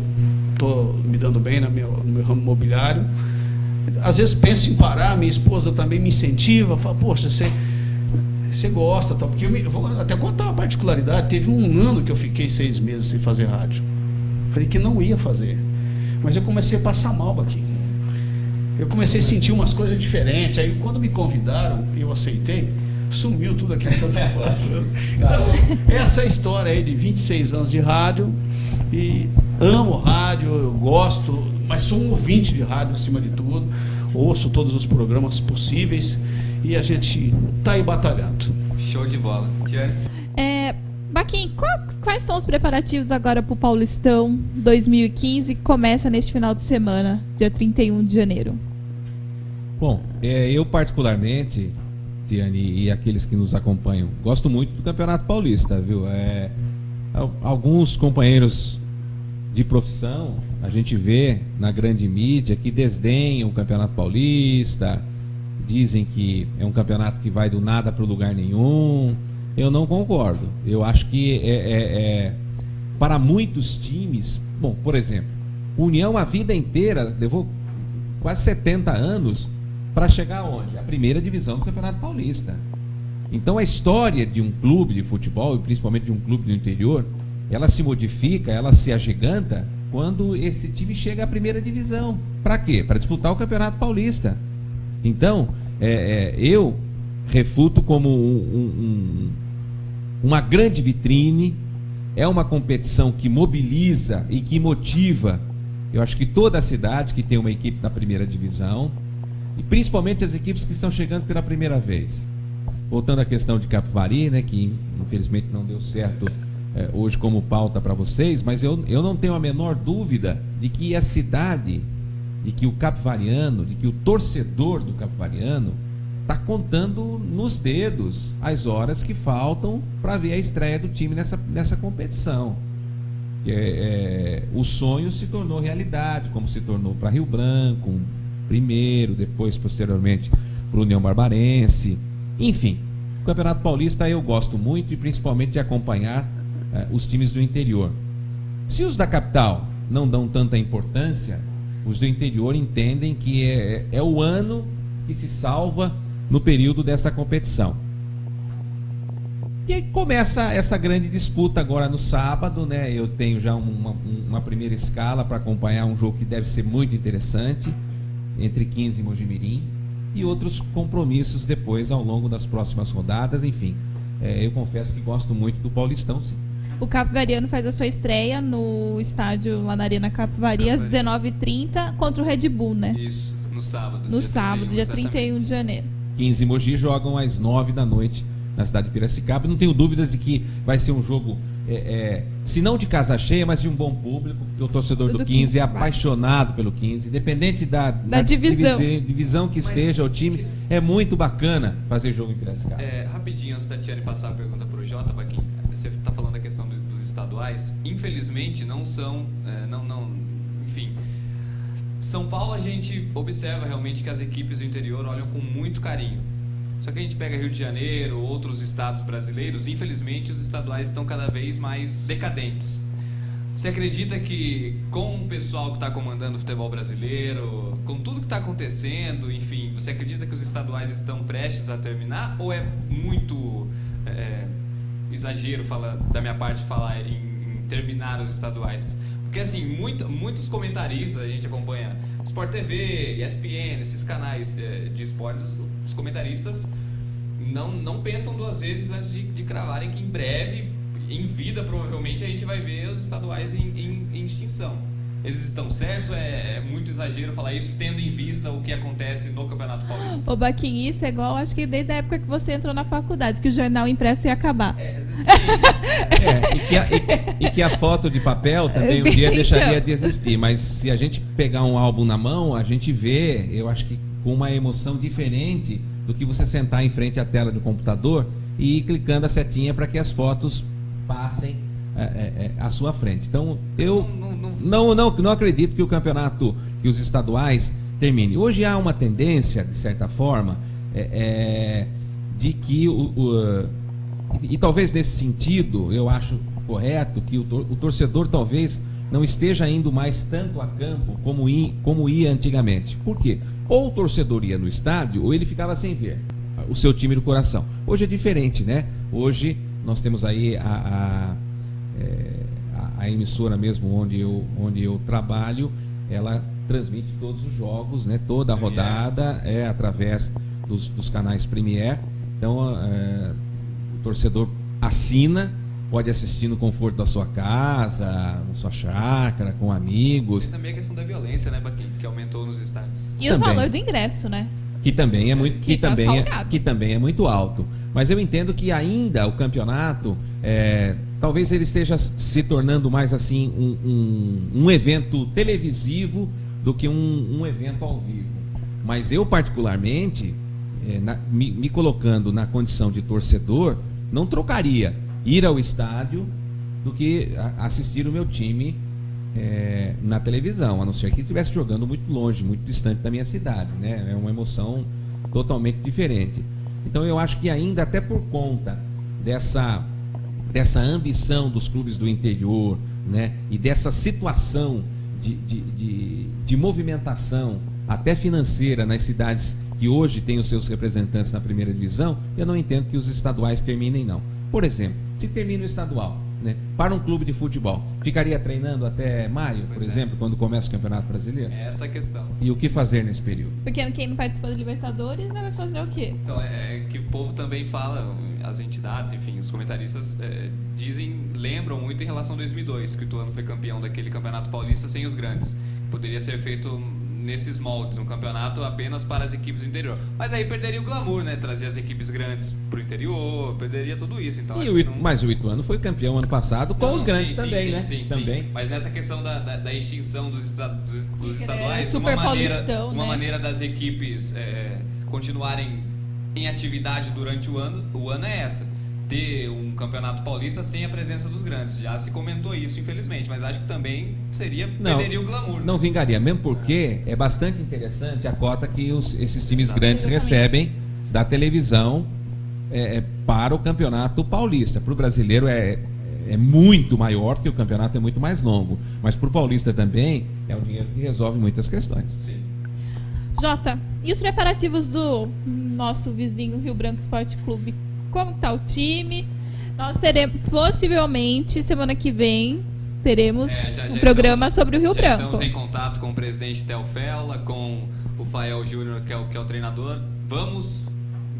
estou me dando bem no meu ramo imobiliário. Às vezes penso em parar, minha esposa também me incentiva, fala, poxa, você gosta, tal, porque eu vou até contar uma particularidade. Teve um ano que eu fiquei 6 meses sem fazer rádio. Falei que não ia fazer, mas eu comecei a passar mal aqui. Eu comecei a sentir umas coisas diferentes. Aí quando me convidaram, eu aceitei, sumiu tudo aquilo que eu estava passando. Então, essa é a história aí de 26 anos de rádio. E amo rádio, eu gosto, mas sou um ouvinte de rádio acima de tudo. Ouço todos os programas possíveis e a gente está aí batalhando. Show de bola. Tiane? Baquinho, quais são os preparativos agora para o Paulistão 2015, que começa neste final de semana, dia 31 de janeiro? Bom, eu particularmente, Tiane, e aqueles que nos acompanham, gosto muito do Campeonato Paulista, viu? Alguns companheiros de profissão, a gente vê na grande mídia que desdenham o Campeonato Paulista, dizem que é um campeonato que vai do nada para o lugar nenhum. Eu não concordo. Eu acho que para muitos times, bom, por exemplo, o União a vida inteira levou quase 70 anos para chegar onde? A primeira divisão do Campeonato Paulista. Então a história de um clube de futebol, e principalmente de um clube do interior, ela se modifica, ela se agiganta quando esse time chega à primeira divisão. Para quê? Para disputar o Campeonato Paulista. Então, eu refuto como uma grande vitrine, é uma competição que mobiliza e que motiva, eu acho que toda a cidade que tem uma equipe na primeira divisão, e principalmente as equipes que estão chegando pela primeira vez. Voltando à questão de Capivari, né, que infelizmente não deu certo hoje como pauta para vocês, mas eu não tenho a menor dúvida de que a cidade, de que o capivariano, de que o torcedor do capivariano está contando nos dedos as horas que faltam para ver a estreia do time nessa competição. O sonho se tornou realidade, como se tornou para Rio Branco, primeiro, depois, posteriormente, para o União Barbarense. Enfim, o Campeonato Paulista eu gosto muito, e principalmente de acompanhar os times do interior. Se os da capital não dão tanta importância, os do interior entendem que é o ano que se salva no período dessa competição. E aí começa essa grande disputa agora no sábado, né? Eu tenho já uma primeira escala para acompanhar um jogo que deve ser muito interessante, entre 15 e Mojimirim, e outros compromissos depois ao longo das próximas rodadas. Enfim, eu confesso que gosto muito do Paulistão, sim. O Capivariano faz a sua estreia no estádio, lá na Arena Capivari, às 19h30, contra o Red Bull, né? Isso, no sábado. No sábado, dia 31 de janeiro. 15 e Mogi jogam às 9 da noite na cidade de Piracicaba. Não tenho dúvidas de que vai ser um jogo, se não de casa cheia, mas de um bom público, porque o torcedor do 15 é apaixonado pelo 15, independente da divisão que esteja o time. É muito bacana fazer jogo em Piracicaba. Rapidinho, antes da Tiane passar a pergunta para o Jota, Baquinho, você está falando da questão dos estaduais. Infelizmente não são, enfim, São Paulo a gente observa realmente que as equipes do interior olham com muito carinho. Só que a gente pega Rio de Janeiro, outros estados brasileiros, infelizmente os estaduais estão cada vez mais decadentes. Você acredita que com o pessoal que está comandando o futebol brasileiro, com tudo que está acontecendo, enfim, você acredita que os estaduais estão prestes a terminar? Ou é muito exagero da minha parte falar em terminar os estaduais? Porque assim, muitos comentaristas, a gente acompanha Sport TV, ESPN, esses canais de esportes, os comentaristas não pensam duas vezes antes de cravarem que em breve, em vida, provavelmente, a gente vai ver os estaduais em extinção. eles estão certos? É muito exagero falar isso, tendo em vista o que acontece no Campeonato Paulista? Ô, Baquinho, isso é igual, acho que desde a época que você entrou na faculdade, que o jornal impresso ia acabar. E que a foto de papel também um dia deixaria de existir. Mas se a gente pegar um álbum na mão, a gente vê, eu acho que com uma emoção diferente do que você sentar em frente à tela do computador e ir clicando a setinha para que as fotos passem à sua frente. Então, eu não acredito que o campeonato, que os estaduais termine. Hoje há uma tendência, de certa forma, de que e talvez nesse sentido, eu acho correto que o torcedor talvez não esteja indo mais tanto a campo como ia antigamente. Por quê? Ou o torcedor ia no estádio, ou ele ficava sem ver o seu time do coração. Hoje é diferente, né? Hoje nós temos aí a emissora mesmo onde eu trabalho, ela transmite todos os jogos, né? Toda a rodada através dos canais Premier. Então, o torcedor assina, pode assistir no conforto da sua casa, na sua chácara, com amigos. E também a questão da violência, né, Baquinho, que aumentou nos estádios. E também o valor do ingresso, né? Que também é muito alto. Mas eu entendo que ainda o campeonato, talvez ele esteja se tornando mais assim um evento televisivo do que um evento ao vivo. Mas eu particularmente, me colocando na condição de torcedor, não trocaria ir ao estádio do que assistir o meu time na televisão, a não ser que estivesse jogando muito longe, muito distante da minha cidade, né? É uma emoção totalmente diferente. Então eu acho que ainda, até por conta dessa ambição dos clubes do interior, né? E dessa situação de movimentação até financeira nas cidades que hoje têm os seus representantes na primeira divisão, eu não entendo que os estaduais terminem, não. Por exemplo, se termina o estadual, né, para um clube de futebol, ficaria treinando até maio, por exemplo, quando começa o Campeonato Brasileiro? É essa a questão. E o que fazer nesse período? Porque quem não participou da Libertadores, né, vai fazer o quê? Então, que o povo também fala, as entidades, enfim, os comentaristas lembram muito em relação a 2002, que o Ituano foi campeão daquele Campeonato Paulista sem os grandes. Poderia ser feito nesses moldes, um campeonato apenas para as equipes do interior. Mas aí perderia o glamour, né? Trazer as equipes grandes para o interior, perderia tudo isso. Então, mas o Ituano foi campeão ano passado com os grandes também, né? Sim. Mas nessa questão da extinção dos estaduais, uma maneira das equipes continuarem em atividade durante o ano é essa. Ter um campeonato paulista sem a presença dos grandes. Já se comentou isso, infelizmente, mas acho que também perderia o glamour. Não vingaria, mesmo porque é bastante interessante a cota que esses times grandes recebem da televisão para o campeonato paulista. Para o brasileiro é muito maior, porque o campeonato é muito mais longo. Mas para o paulista também é um dinheiro que resolve muitas questões. Sim. Jota, e os preparativos do nosso vizinho Rio Branco Esporte Clube? Como está o time? Nós teremos, possivelmente, semana que vem, teremos um programa sobre o Rio Branco. Estamos em contato com o presidente Theo Fella, com o Fael Júnior, que é o treinador.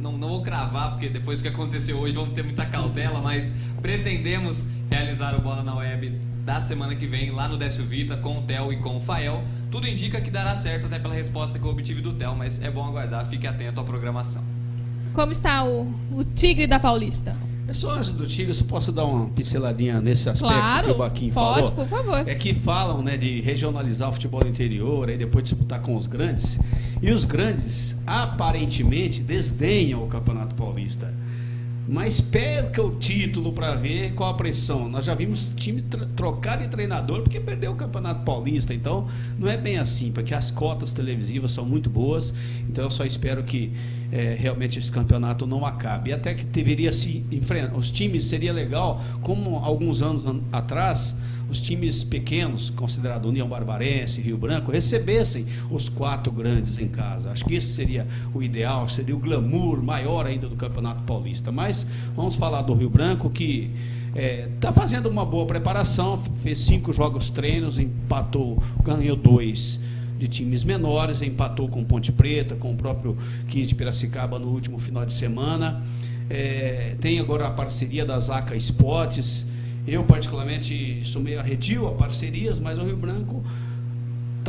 Não vou cravar, porque depois do que aconteceu hoje vamos ter muita cautela, mas pretendemos realizar o Bola na Web da semana que vem, lá no Décio Vita, com o Theo e com o Fael. Tudo indica que dará certo, até pela resposta que eu obtive do Theo, mas é bom aguardar, fique atento à programação. Como está o Tigre da Paulista? Só antes do Tigre, eu posso dar uma pinceladinha nesse aspecto que o Baquinho falou? Pode, por favor. É que falam, né, de regionalizar o futebol interior, aí depois disputar com os grandes. E os grandes, aparentemente, desdenham o Campeonato Paulista. Mas perca o título para ver qual a pressão. Nós já vimos time trocar de treinador porque perdeu o Campeonato Paulista. Então, não é bem assim, porque as cotas televisivas são muito boas. Então, eu só espero que realmente esse campeonato não acabe. E até que deveria se enfrentar. Os times, seria legal, como alguns anos atrás, os times pequenos, considerado União Barbarense, Rio Branco, recebessem os 4 grandes em casa. Acho que esse seria o ideal, seria o glamour maior ainda do Campeonato Paulista. Mas vamos falar do Rio Branco, que está fazendo uma boa preparação, fez 5 jogos treinos, empatou, ganhou 2 de times menores, empatou com Ponte Preta, com o próprio 15 de Piracicaba no último final de semana. Tem agora a parceria da Zaca Esportes. Eu particularmente sou meio arredio a parcerias, mas o Rio Branco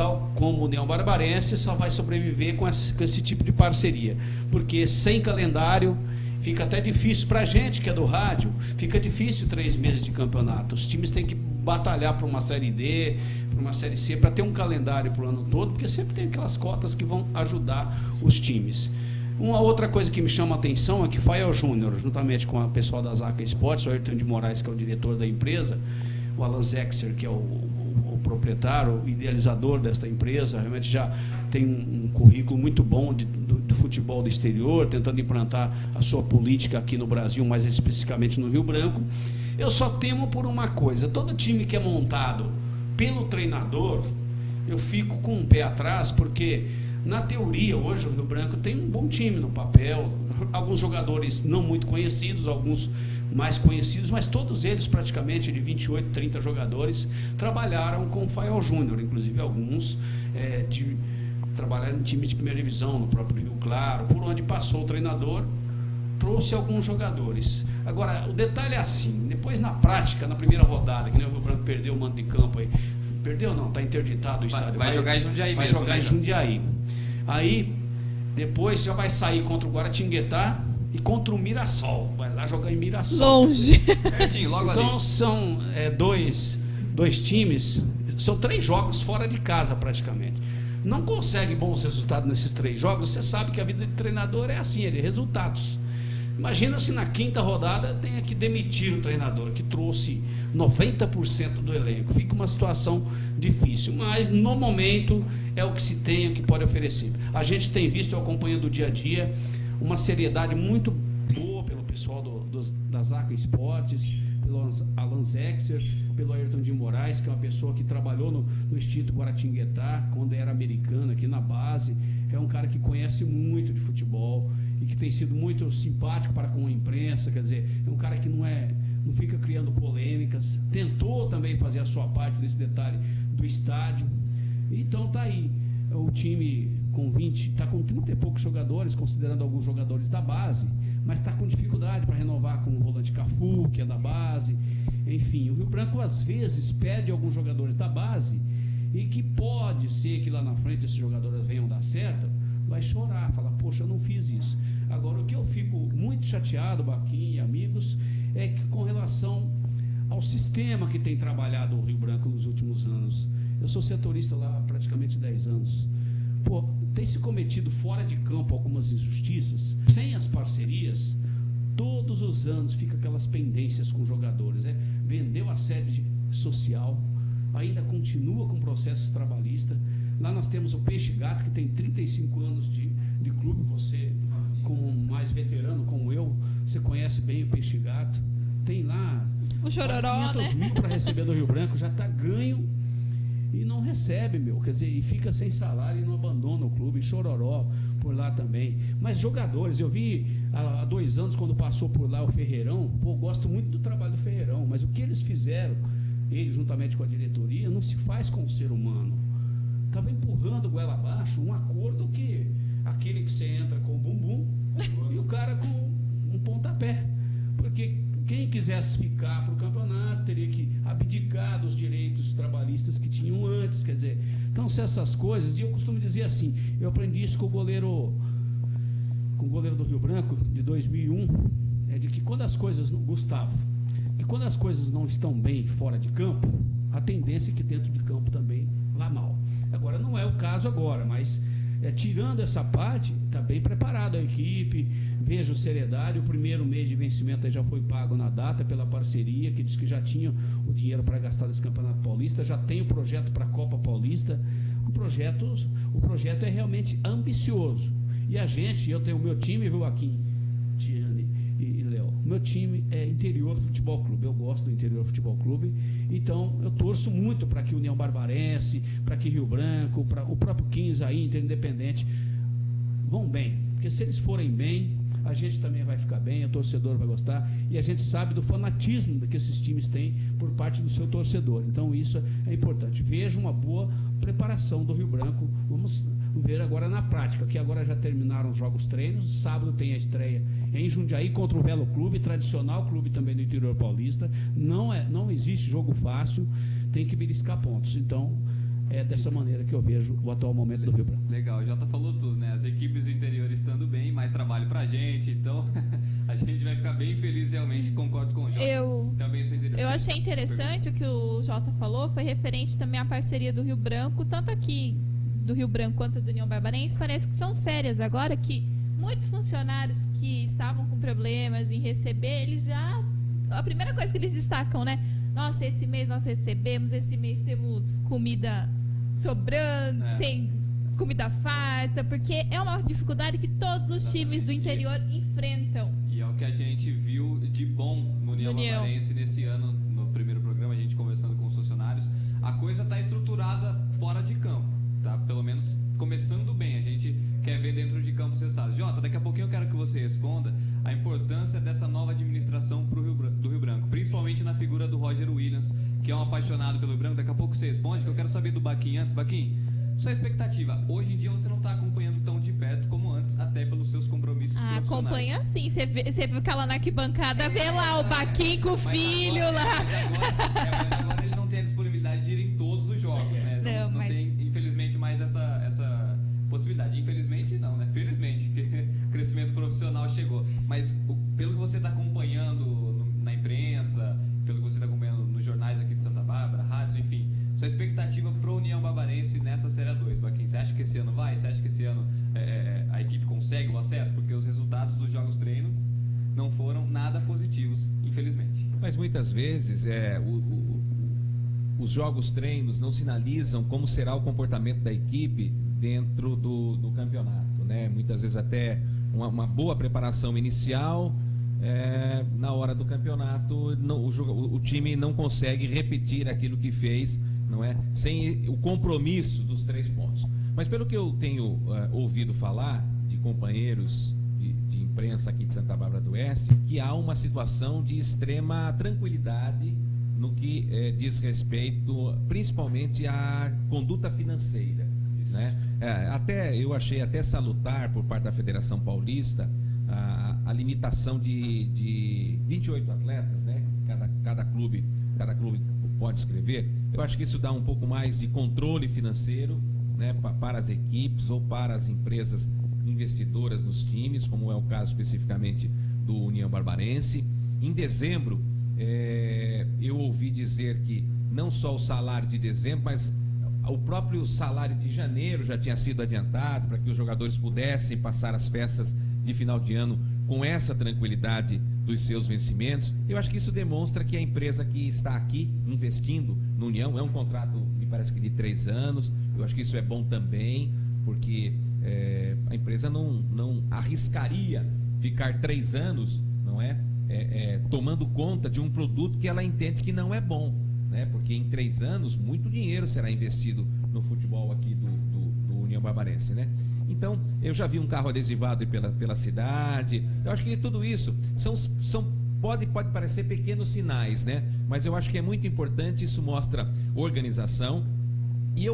tal como o União Barbarense só vai sobreviver com esse tipo de parceria, porque sem calendário fica até difícil para a gente que é do rádio, fica difícil 3 meses de campeonato. Os times têm que batalhar para uma Série D, para uma Série C, para ter um calendário para o ano todo, porque sempre tem aquelas cotas que vão ajudar os times. Uma outra coisa que me chama a atenção é que Fael Júnior, juntamente com o pessoal da Zaca Esportes, o Ayrton de Moraes, que é o diretor da empresa, o Alan Zexer, que é o proprietário, o idealizador desta empresa, realmente já tem um currículo muito bom do futebol do exterior, tentando implantar a sua política aqui no Brasil, mais especificamente no Rio Branco. Eu só temo por uma coisa: todo time que é montado pelo treinador, eu fico com um pé atrás, porque na teoria hoje o Rio Branco tem um bom time no papel, alguns jogadores não muito conhecidos, alguns mais conhecidos, mas todos eles praticamente de 28, 30 jogadores trabalharam com o Fael Júnior, inclusive alguns trabalharam em times de primeira divisão, no próprio Rio Claro, por onde passou o treinador, trouxe alguns jogadores. Agora, o detalhe é assim, depois na prática, na primeira rodada, que nem o Rio Branco perdeu o mando de campo aí, perdeu não, está interditado o estádio. Vai jogar em Jundiaí vai mesmo. Vai jogar em Jundiaí. Aí, depois já vai sair contra o Guaratinguetá e contra o Mirassol. Vai lá jogar em Mirassol. Longe. Pertinho, logo então, ali. são dois times, são 3 jogos fora de casa praticamente. Não consegue bons resultados nesses 3 jogos, você sabe que a vida de treinador é assim, ele é resultados. Imagina se na 5ª rodada tenha que demitir o treinador, que trouxe 90% do elenco. Fica uma situação difícil, mas no momento é o que se tem, o que pode oferecer. A gente tem visto, eu acompanhando o dia a dia, uma seriedade muito boa pelo pessoal da Zaca Esportes, pelo Alan Zexer, pelo Ayrton de Moraes, que é uma pessoa que trabalhou no Instituto Guaratinguetá, quando era americano, aqui na base. É um cara que conhece muito de futebol e que tem sido muito simpático para com a imprensa, quer dizer, é um cara que não fica criando polêmicas, tentou também fazer a sua parte nesse detalhe do estádio. Então tá aí, o time está com 30 e poucos jogadores, considerando alguns jogadores da base, mas está com dificuldade para renovar com o Volante Cafu, que é da base. Enfim, o Rio Branco às vezes perde alguns jogadores da base e que pode ser que lá na frente esses jogadores venham dar certo, vai chorar, falar, poxa, eu não fiz isso. Agora, o que eu fico muito chateado, Baquinha e amigos, é que com relação ao sistema que tem trabalhado o Rio Branco nos últimos anos. Eu sou setorista lá há praticamente 10 anos. Pô, tem se cometido fora de campo algumas injustiças. Sem as parcerias, todos os anos fica aquelas pendências com jogadores. Vendeu a sede social, ainda continua com processos trabalhistas. Lá nós temos o Peixe Gato, que tem 35 anos de clube. Você, como mais veterano como eu, você conhece bem o Peixe Gato. Tem lá o Chororó, 500 mil para receber do Rio Branco, já está ganho e não recebe, quer dizer, e fica sem salário e não abandona o clube. Chororó por lá também. Mas jogadores, eu vi há 2 anos, quando passou por lá o Ferreirão, gosto muito do trabalho do Ferreirão, mas o que eles fizeram, ele juntamente com a diretoria, não se faz com o ser humano. Estava empurrando goela abaixo um acordo que aquele que você entra com o bumbum e o cara com um pontapé, porque quem quisesse ficar para o campeonato teria que abdicar dos direitos trabalhistas que tinham antes, quer dizer, então se essas coisas, e eu costumo dizer assim, eu aprendi isso com o goleiro do Rio Branco de 2001, de que quando as coisas, Gustavo, que quando as coisas não estão bem fora de campo, a tendência é que dentro de campo também vá mal. Agora não é o caso agora, mas tirando essa parte, está bem preparada a equipe. Veja o seriedade, o primeiro mês de vencimento já foi pago na data pela parceria, que diz que já tinha o dinheiro para gastar nesse Campeonato Paulista, já tem o projeto para a Copa Paulista. O projeto é realmente ambicioso. E eu tenho o meu time, viu, Joaquim, Tiane e Léo, meu time é Interior Futebol Clube, eu gosto do Interior Futebol Clube, então eu torço muito para que União Barbarense, para que Rio Branco, para o próprio 15 aí, Inter Independente, vão bem, porque se eles forem bem, a gente também vai ficar bem, o torcedor vai gostar, e a gente sabe do fanatismo que esses times têm por parte do seu torcedor, então isso é importante. Veja uma boa preparação do Rio Branco, vamos ver agora na prática, que agora já terminaram os jogos treinos, sábado tem a estreia em Jundiaí contra o Velo Clube, tradicional clube também do interior paulista, não existe jogo fácil, tem que beliscar pontos, então É dessa maneira que eu vejo o atual momento do Rio Branco. Legal, o Jota falou tudo, né? As equipes do interior estando bem, mais trabalho pra gente, então a gente vai ficar bem feliz realmente, concordo com o Jota. Também sou interior. Eu achei interessante o que o Jota falou, foi referente também à parceria do Rio Branco, tanto aqui do Rio Branco quanto do União Barbarense, parece que são sérias agora, que muitos funcionários que estavam com problemas em receber, eles já... A primeira coisa que eles destacam, né? Nossa, esse mês nós recebemos, esse mês temos comida sobrando, tem comida farta, porque é uma dificuldade que todos os times do interior enfrentam. E é o que a gente viu de bom no União Barbarense nesse ano, no primeiro programa, a gente conversando com os funcionários. A coisa está estruturada fora de campo, tá? Pelo menos começando bem, a gente quer ver dentro de campo os resultados. Jota, daqui a pouquinho eu quero que você responda a importância dessa nova administração do Rio Branco, principalmente na figura do Roger Williams, que é um apaixonado pelo Rio Branco. Daqui a pouco você responde, que eu quero saber do Baquim antes. Baquim, sua expectativa, hoje em dia você não está acompanhando tão de perto como antes, até pelos seus compromissos profissionais. Acompanha sim, você fica lá na arquibancada, vê lá o Baquim com o filho agora, lá. Mas agora ele não tem a disponibilidade de ir em todos os jogos, né? Não tem, infelizmente, mais essa possibilidade. Infelizmente não, né? Felizmente, que o crescimento profissional chegou. Mas pelo que você está acompanhando na imprensa, pelo que você está acompanhando nos jornais aqui de Santa Bárbara, rádios, enfim, sua expectativa para a União Barbarense nessa Série A2, Baquim? Você acha que esse ano vai? Você acha que esse ano a equipe consegue o acesso? Porque os resultados dos jogos treino não foram nada positivos, infelizmente. Mas muitas vezes os jogos treinos não sinalizam como será o comportamento da equipe dentro do campeonato, né? Muitas vezes até uma boa preparação inicial, na hora do campeonato o time não consegue repetir aquilo que fez, não é? Sem o compromisso dos 3 pontos. Mas pelo que eu tenho ouvido falar de companheiros de imprensa aqui de Santa Bárbara do Oeste, que há uma situação de extrema tranquilidade no que diz respeito principalmente à conduta financeira, né? Eu achei até salutar por parte da Federação Paulista a limitação de 28 atletas, né? Cada clube pode escrever. Eu acho que isso dá um pouco mais de controle financeiro, né, para as equipes ou para as empresas investidoras nos times, como é o caso especificamente do União Barbarense. Em dezembro, eu ouvi dizer que não só o salário de dezembro, mas o próprio salário de janeiro já tinha sido adiantado para que os jogadores pudessem passar as festas de final de ano com essa tranquilidade dos seus vencimentos. Eu acho que isso demonstra que a empresa que está aqui investindo no União, é um contrato, me parece que de 3 anos, eu acho que isso é bom também, porque a empresa não arriscaria ficar 3 anos, não é? Tomando conta de um produto que ela entende que não é bom, né? Porque em 3 anos muito dinheiro será investido no futebol aqui do União Barbarense, né? Então, eu já vi um carro adesivado pela cidade. Eu acho que tudo isso pode parecer pequenos sinais, né? Mas eu acho que é muito importante, isso mostra organização. E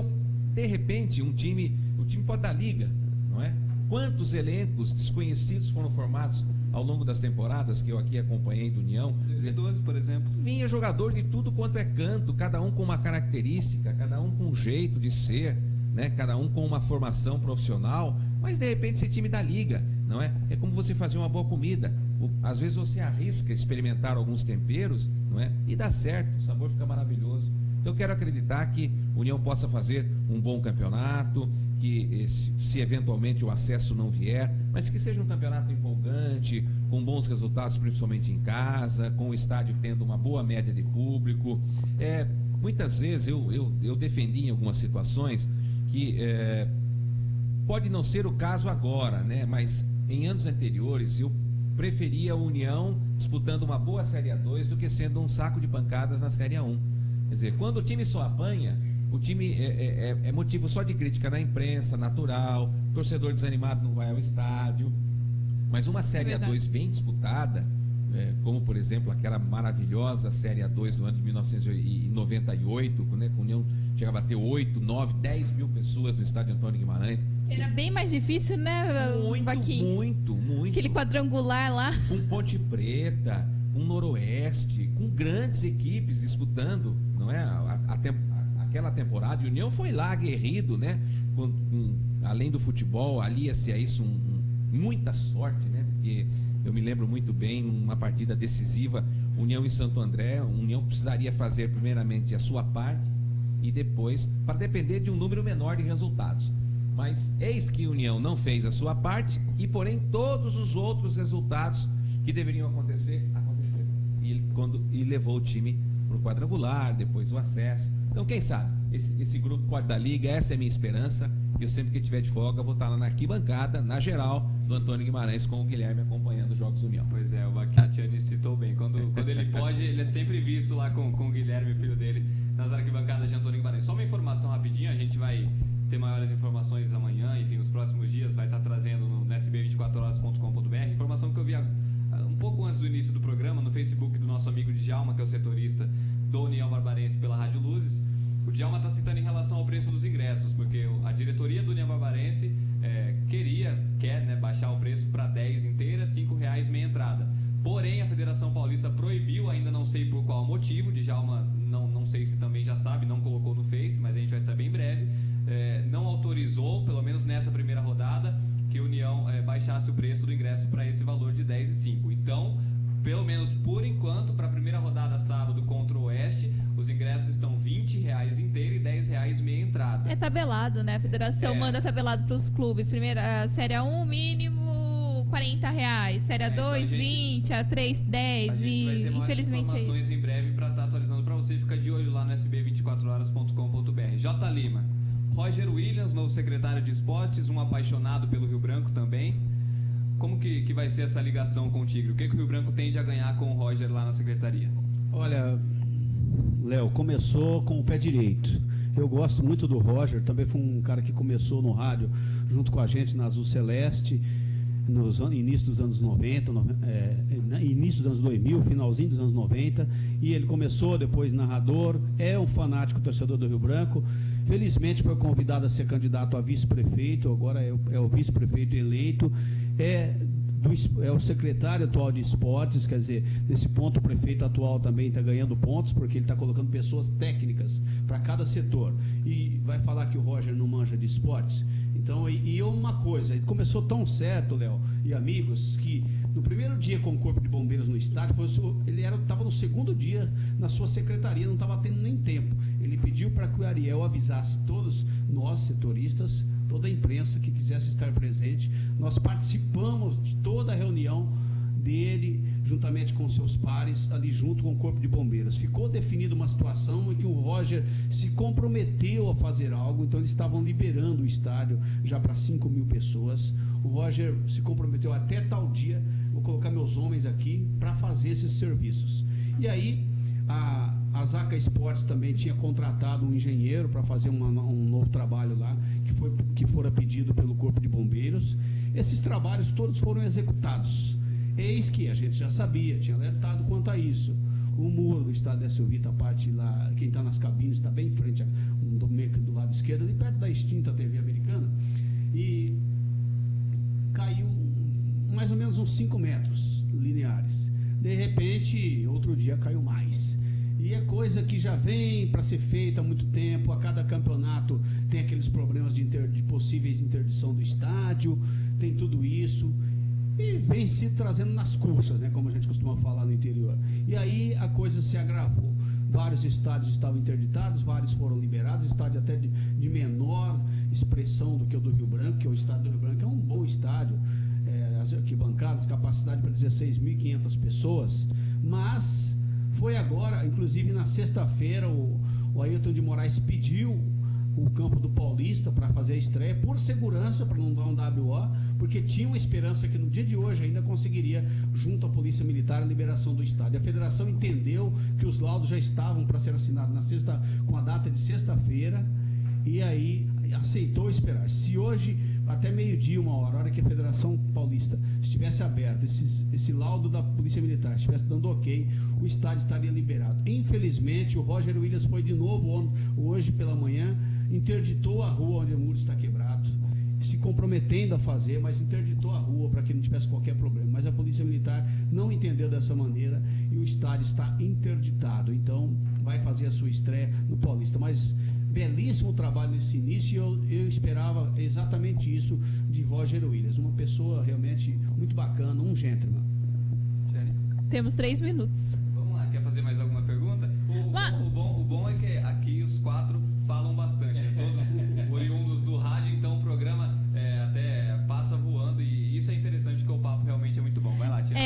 de repente, o time pode dar liga, não é? Quantos elencos desconhecidos foram formados ao longo das temporadas que eu aqui acompanhei do União? 2012, por exemplo. Vinha jogador de tudo quanto é canto, cada um com uma característica, cada um com um jeito de ser, né? Cada um com uma formação profissional, mas de repente esse time dá liga, não é? É como você fazer uma boa comida. Às vezes você arrisca experimentar alguns temperos, não é? E dá certo, o sabor fica maravilhoso. Então eu quero acreditar que o União possa fazer um bom campeonato, que se eventualmente o acesso não vier, mas que seja um campeonato empolgante, com bons resultados, principalmente em casa, com o estádio tendo uma boa média de público. Muitas vezes eu defendi em algumas situações que pode não ser o caso agora, né? Mas em anos anteriores eu preferia a União disputando uma boa Série A2 do que sendo um saco de pancadas na Série A1. Quer dizer, quando o time só apanha, o time é motivo só de crítica na imprensa, natural, torcedor desanimado não vai ao estádio. Mas uma Série A2 bem disputada, como por exemplo aquela maravilhosa Série A2 do ano de 1998, né, com a União chegava a ter 8, 9, 10 mil pessoas no estádio Antônio Guimarães. Era bem mais difícil, né, muito. Aquele quadrangular lá. Com Ponte Preta, com Noroeste, com grandes equipes disputando, não é? A aquela temporada, e o União foi lá aguerrido, né? Além do futebol, alia-se a isso muita sorte, né? Porque eu me lembro muito bem, uma partida decisiva, União em Santo André, União precisaria fazer primeiramente a sua parte e depois, para depender de um número menor de resultados. Mas eis que a União não fez a sua parte e, porém, todos os outros resultados que deveriam acontecer, aconteceram. E levou o time para o quadrangular, depois o acesso. Então, quem sabe, esse grupo pode dar liga, essa é a minha esperança. Eu sempre que tiver de folga, vou estar lá na arquibancada, na geral, do Antônio Guimarães com o Guilherme acompanhando os Jogos União. Pois é, o Bacchiani citou bem. Quando ele pode, ele é sempre visto lá com o Guilherme, filho dele, nas arquibancadas de Antônio Guimarães. Só uma informação rapidinho, a gente vai ter maiores informações amanhã, enfim, nos próximos dias, vai estar trazendo no sb24horas.com.br. Informação que eu vi um pouco antes do início do programa, no Facebook do nosso amigo Djalma, que é o setorista do União Barbarense pela Rádio Luzes. O Djalma está citando em relação ao preço dos ingressos, porque a diretoria do União Barbarense quer, né, baixar o preço para 10 inteiras, R$5 meia entrada. Porém, a Federação Paulista proibiu, ainda não sei por qual motivo, Djalma não sei se também já sabe, não colocou no Face, mas a gente vai saber em breve, não autorizou, pelo menos nessa primeira rodada, que a União baixasse o preço do ingresso para esse valor de 10,05. Então, pelo menos por enquanto, para a primeira rodada sábado contra o Oeste, os ingressos estão R$20 inteiro e R$10 meia entrada. É tabelado, né? A federação manda tabelado para os clubes. Primeira, Série A1, mínimo R$40. Série A2, então R$20, A3, R$10. E infelizmente é isso. Informações em breve para estar atualizando para você. Fica de olho lá no sb24horas.com.br. J. Lima. Roger Williams, novo secretário de esportes, um apaixonado pelo Rio Branco também. Como que vai ser essa ligação com o Tigre? O que o Rio Branco tende a ganhar com o Roger lá na secretaria? Olha, Léo, começou com o pé direito. Eu gosto muito do Roger, também foi um cara que começou no rádio junto com a gente na Azul Celeste, no início dos anos 90, início dos anos 2000, finalzinho dos anos 90, e ele começou depois narrador, é um fanático torcedor do Rio Branco, felizmente foi convidado a ser candidato a vice-prefeito, agora é o vice-prefeito eleito, é o secretário atual de esportes, quer dizer, nesse ponto o prefeito atual também está ganhando pontos, porque ele está colocando pessoas técnicas para cada setor, e vai falar que o Roger não manja de esportes. Então, e uma coisa, ele começou tão certo, Léo e amigos, que no primeiro dia com o Corpo de Bombeiros no estádio, ele estava no segundo dia na sua secretaria, não estava tendo nem tempo. Ele pediu para que o Ariel avisasse todos nós, setoristas, toda a imprensa que quisesse estar presente. Nós participamos de toda a reunião dele, juntamente com seus pares, ali junto com o Corpo de Bombeiros. Ficou definida uma situação em que o Roger se comprometeu a fazer algo, então eles estavam liberando o estádio já para 5 mil pessoas. O Roger se comprometeu até tal dia, vou colocar meus homens aqui, para fazer esses serviços. E aí, a Zaca Esportes também tinha contratado um engenheiro para fazer um novo trabalho lá, que fora pedido pelo Corpo de Bombeiros. Esses trabalhos todos foram executados. Eis que a gente já sabia, tinha alertado quanto a isso. O muro do estádio da Silvita, a parte lá, quem está nas cabines, está bem em frente, do lado esquerdo, ali perto da extinta TV americana, e caiu mais ou menos uns 5 metros lineares. De repente, outro dia caiu mais. E é coisa que já vem para ser feita há muito tempo. A cada campeonato tem aqueles problemas de possíveis interdição do estádio, tem tudo isso. E vem se trazendo nas coxas, né, como a gente costuma falar no interior. E aí a coisa se agravou. Vários estádios estavam interditados, vários foram liberados, estádio até de menor expressão do que o do Rio Branco, que o estádio do Rio Branco é um bom estádio, as arquibancadas, capacidade para 16.500 pessoas, mas foi agora, inclusive na sexta-feira, o Ailton de Moraes pediu o campo do Paulista para fazer a estreia, por segurança, para não dar um WO, porque tinha uma esperança que no dia de hoje ainda conseguiria, junto à Polícia Militar, a liberação do estádio. A federação entendeu que os laudos já estavam para ser assinados com a data de sexta-feira, e aí aceitou esperar. Se hoje, até meio-dia, 1 hora que a Federação Paulista estivesse aberta, esse laudo da Polícia Militar estivesse dando ok, o estádio estaria liberado. Infelizmente, o Roger Williams foi de novo hoje pela manhã, interditou a rua onde o muro está quebrado, se comprometendo a fazer, mas interditou a rua para que não tivesse qualquer problema. Mas a Polícia Militar não entendeu dessa maneira e o estádio está interditado. Então vai fazer a sua estreia no Paulista. Mas belíssimo trabalho nesse início e eu esperava exatamente isso de Roger Williams. Uma pessoa realmente muito bacana, um gentleman. Temos 3 minutos. Vamos lá, quer fazer mais alguma pergunta? O bom é que aqui os 4 falam bastante, né? Todos oriundos do rádio, então o programa até passa voando e isso é interessante porque o papo realmente é muito bom. Vai lá, Tia.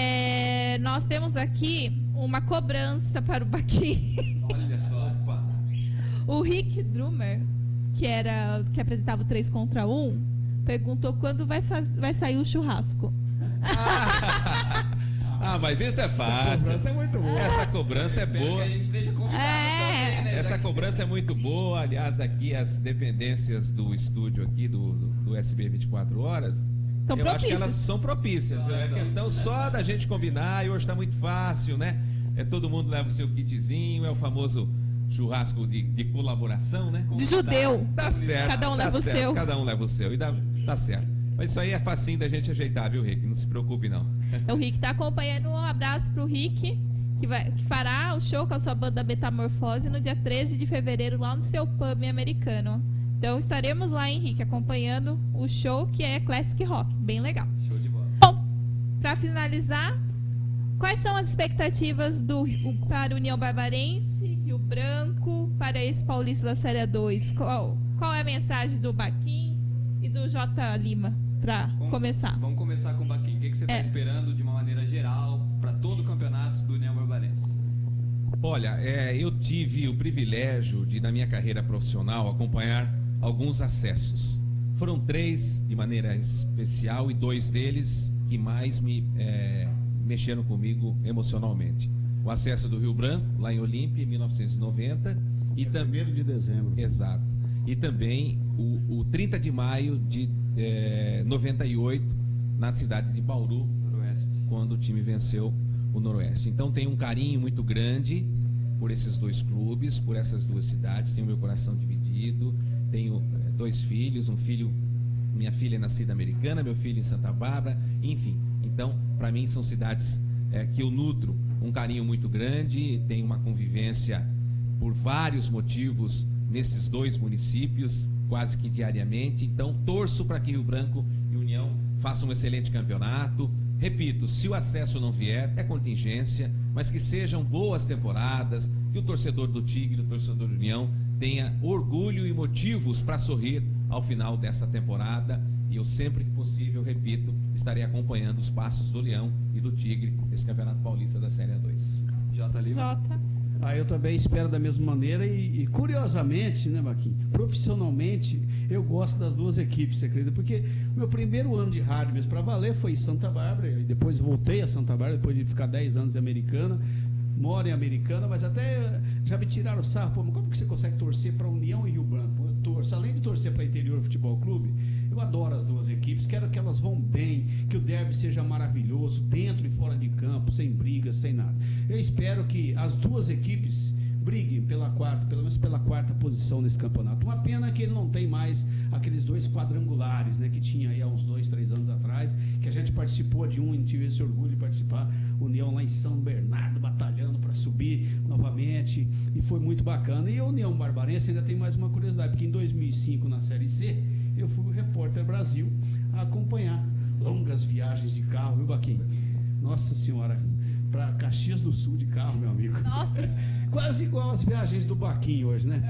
Nós temos aqui uma cobrança para o Baquim. Olha só. Opa. O Rick Drummer, que apresentava o 3 contra 1, perguntou quando vai sair o churrasco. Mas isso é fácil. Essa cobrança é muito boa. Essa cobrança é boa. Que a gente esteja convidado também, né? Essa cobrança é muito boa. Aliás, aqui as dependências do estúdio aqui do SB 24 Horas, eu acho que elas são propícias. É questão só da gente combinar e hoje está muito fácil, né? Todo mundo leva o seu kitzinho, é o famoso churrasco de colaboração, né? De judeu. Tá certo. Cada um leva o seu. Cada um leva o seu. E tá certo. Mas isso aí é facinho da gente ajeitar, viu, Rick? Não se preocupe, não. O Rick tá acompanhando. Um abraço pro Rick, que fará o show com a sua banda Metamorfose no dia 13 de fevereiro, lá no seu pub americano. Então estaremos lá, Henrique, acompanhando o show, que é Classic Rock. Bem legal. Show de bola. Bom, pra finalizar, quais são as expectativas para a União Barbarense, Rio Branco, para esse Paulista da Série 2? Qual é a mensagem do Baquim e do J. Lima para começar? Vamos começar com o Baquim. O que você está esperando de uma maneira geral para todo o campeonato do União Barbarense? Olha, eu tive o privilégio de, na minha carreira profissional, acompanhar alguns acessos. Foram 3 de maneira especial e 2 deles que mais me mexeram comigo emocionalmente. O acesso do Rio Branco, lá em Olímpia, em 1990. E 1º de dezembro. Exato. E também o 30 de maio de 98, na cidade de Bauru, Noroeste, quando o time venceu o Noroeste. Então tem um carinho muito grande por esses 2 clubes, por essas 2 cidades. Tenho meu coração dividido. Tenho 2 filhos, minha filha é nascida americana, meu filho em Santa Bárbara, enfim. Então, para mim são cidades que eu nutro um carinho muito grande. Tenho uma convivência por vários motivos nesses 2 municípios, quase que diariamente. Então torço para que Rio Branco e União façam um excelente campeonato. Repito, se o acesso não vier, é contingência, mas que sejam boas temporadas, que o torcedor do Tigre, o torcedor do União, tenha orgulho e motivos para sorrir ao final dessa temporada. E eu sempre que possível, repito, estarei acompanhando os passos do Leão e do Tigre nesse Campeonato Paulista da Série A2. J. Lima? Eu também espero da mesma maneira e curiosamente, né, Baquim, profissionalmente, eu gosto das 2 equipes, você acredita? Porque meu primeiro ano de rádio mesmo para valer foi em Santa Bárbara, e depois voltei a Santa Bárbara, depois de ficar 10 anos em Americana, moro em Americana, mas até já me tiraram o sarro, pô, mas como que você consegue torcer para União e Rio Branco? Eu torço, além de torcer para Interior Futebol Clube, eu adoro as 2 equipes, quero que elas vão bem, que o derby seja maravilhoso, dentro e fora de campo, sem brigas, sem nada. Eu espero que as 2 equipes briguem pelo menos pela 4ª posição nesse campeonato. Uma pena que ele não tem mais aqueles 2 quadrangulares, né, que tinha aí há uns 2, 3 anos atrás, que a gente participou de um e tive esse orgulho de participar, União lá em São Bernardo, batalhando para subir novamente, e foi muito bacana. E a União Barbarense ainda tem mais uma curiosidade, porque em 2005, na Série C, eu fui o repórter Brasil a acompanhar longas viagens de carro, viu, Baquim? Nossa Senhora, para Caxias do Sul de carro, meu amigo. Nossa. Quase igual as viagens do Baquim hoje, né?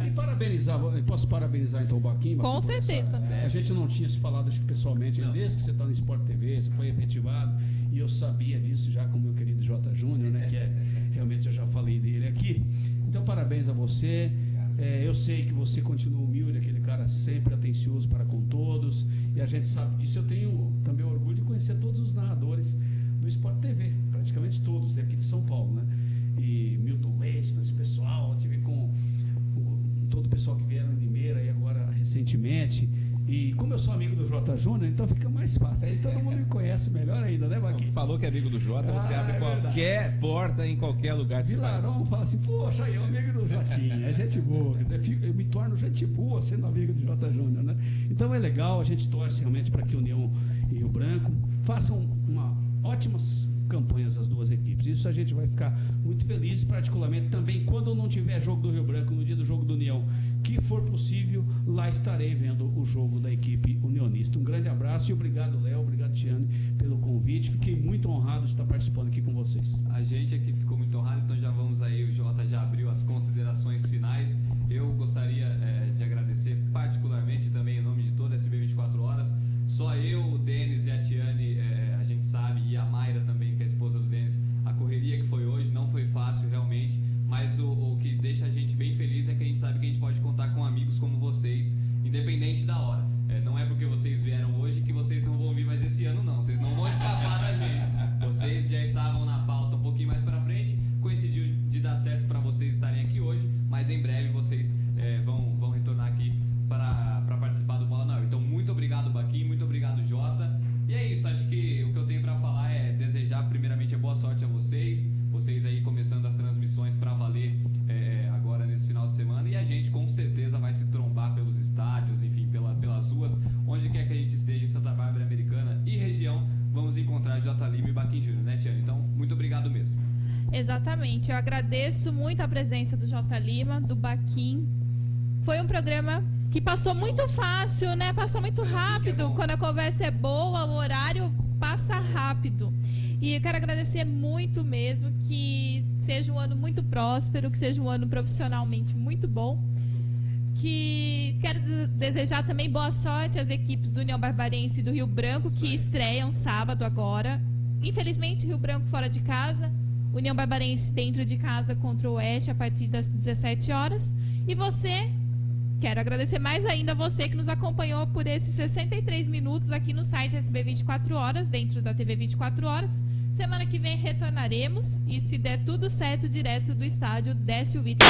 E posso parabenizar então o Baquim? Com certeza. A gente não tinha se falado, acho que pessoalmente, desde que você está no Sport TV, você foi efetivado, e eu sabia disso já com o meu querido J. Júnior, né? Que realmente eu já falei dele aqui. Então, parabéns a você. Eu sei que você continua humilde, aquele cara sempre atencioso para com todos, e a gente sabe disso. Eu tenho também orgulho de conhecer todos os narradores do Sport TV, praticamente todos, daqui de São Paulo, né? E Milton Leite, esse pessoal, eu tive com todo o pessoal que vieram de Limeira e agora recentemente. E como eu sou amigo do J. Júnior, então fica mais fácil. Aí todo mundo me conhece melhor ainda, né, Baquim? Falou que é amigo do Jota, você abre qualquer porta em qualquer lugar de Vilarão fala assim, poxa, eu amigo do Jotinha, é gente boa. Quer dizer, eu me torno gente boa sendo amigo do J. Júnior, né? Então é legal, a gente torce realmente para que União e Rio Branco façam uma ótima campanhas das duas equipes. Isso a gente vai ficar muito feliz, particularmente também quando não tiver jogo do Rio Branco, no dia do jogo do União, que for possível, lá estarei vendo o jogo da equipe unionista. Um grande abraço e obrigado, Léo, obrigado, Tiane, pelo convite. Fiquei muito honrado de estar participando aqui com vocês. A gente aqui ficou muito honrado, então já vamos aí, o Jota já abriu as considerações finais. Eu gostaria de agradecer particularmente também em nome de toda a SB 24 Horas. Só eu, o Denis e a Tiane, a gente sabe, e a Mayra também, que é a esposa do Denis, a correria que foi hoje não foi fácil realmente, mas o que deixa a gente bem feliz é que a gente sabe que a gente pode contar com amigos como vocês, independente da hora. Não é porque vocês vieram hoje que vocês não vão vir mais esse ano, não. Vocês não vão escapar da gente. Vocês já estavam na pauta um pouquinho mais pra frente, coincidiu de dar certo para vocês estarem aqui hoje, mas em breve vocês vão retornar aqui para participar do Bola na Hora. Então, muito obrigado, Baquim, muito obrigado, Jota. E é isso, acho que o que eu tenho para falar é desejar primeiramente boa sorte a vocês aí começando as transmissões para valer agora nesse final de semana, e a gente com certeza vai se trombar pelos estádios, enfim, pelas ruas, onde quer que a gente esteja em Santa Bárbara, Americana e região, vamos encontrar Jota Lima e Baquim Júnior, né, Tiane? Então, muito obrigado mesmo. Exatamente, eu agradeço muito a presença do Jota Lima, do Baquim. Foi um programa que passou muito fácil, né? Passou muito rápido. Quando a conversa é boa, o horário passa rápido. E eu quero agradecer muito mesmo, que seja um ano muito próspero, que seja um ano profissionalmente muito bom. Que quero desejar também boa sorte às equipes do União Barbarense e do Rio Branco, que estreiam sábado agora. Infelizmente, Rio Branco fora de casa, União Barbarense dentro de casa contra o Oeste a partir das 17 horas. E você... Quero agradecer mais ainda a você que nos acompanhou por esses 63 minutos aqui no site SB 24 Horas, dentro da TV 24 Horas. Semana que vem retornaremos e, se der tudo certo, direto do estádio Décio Vitor.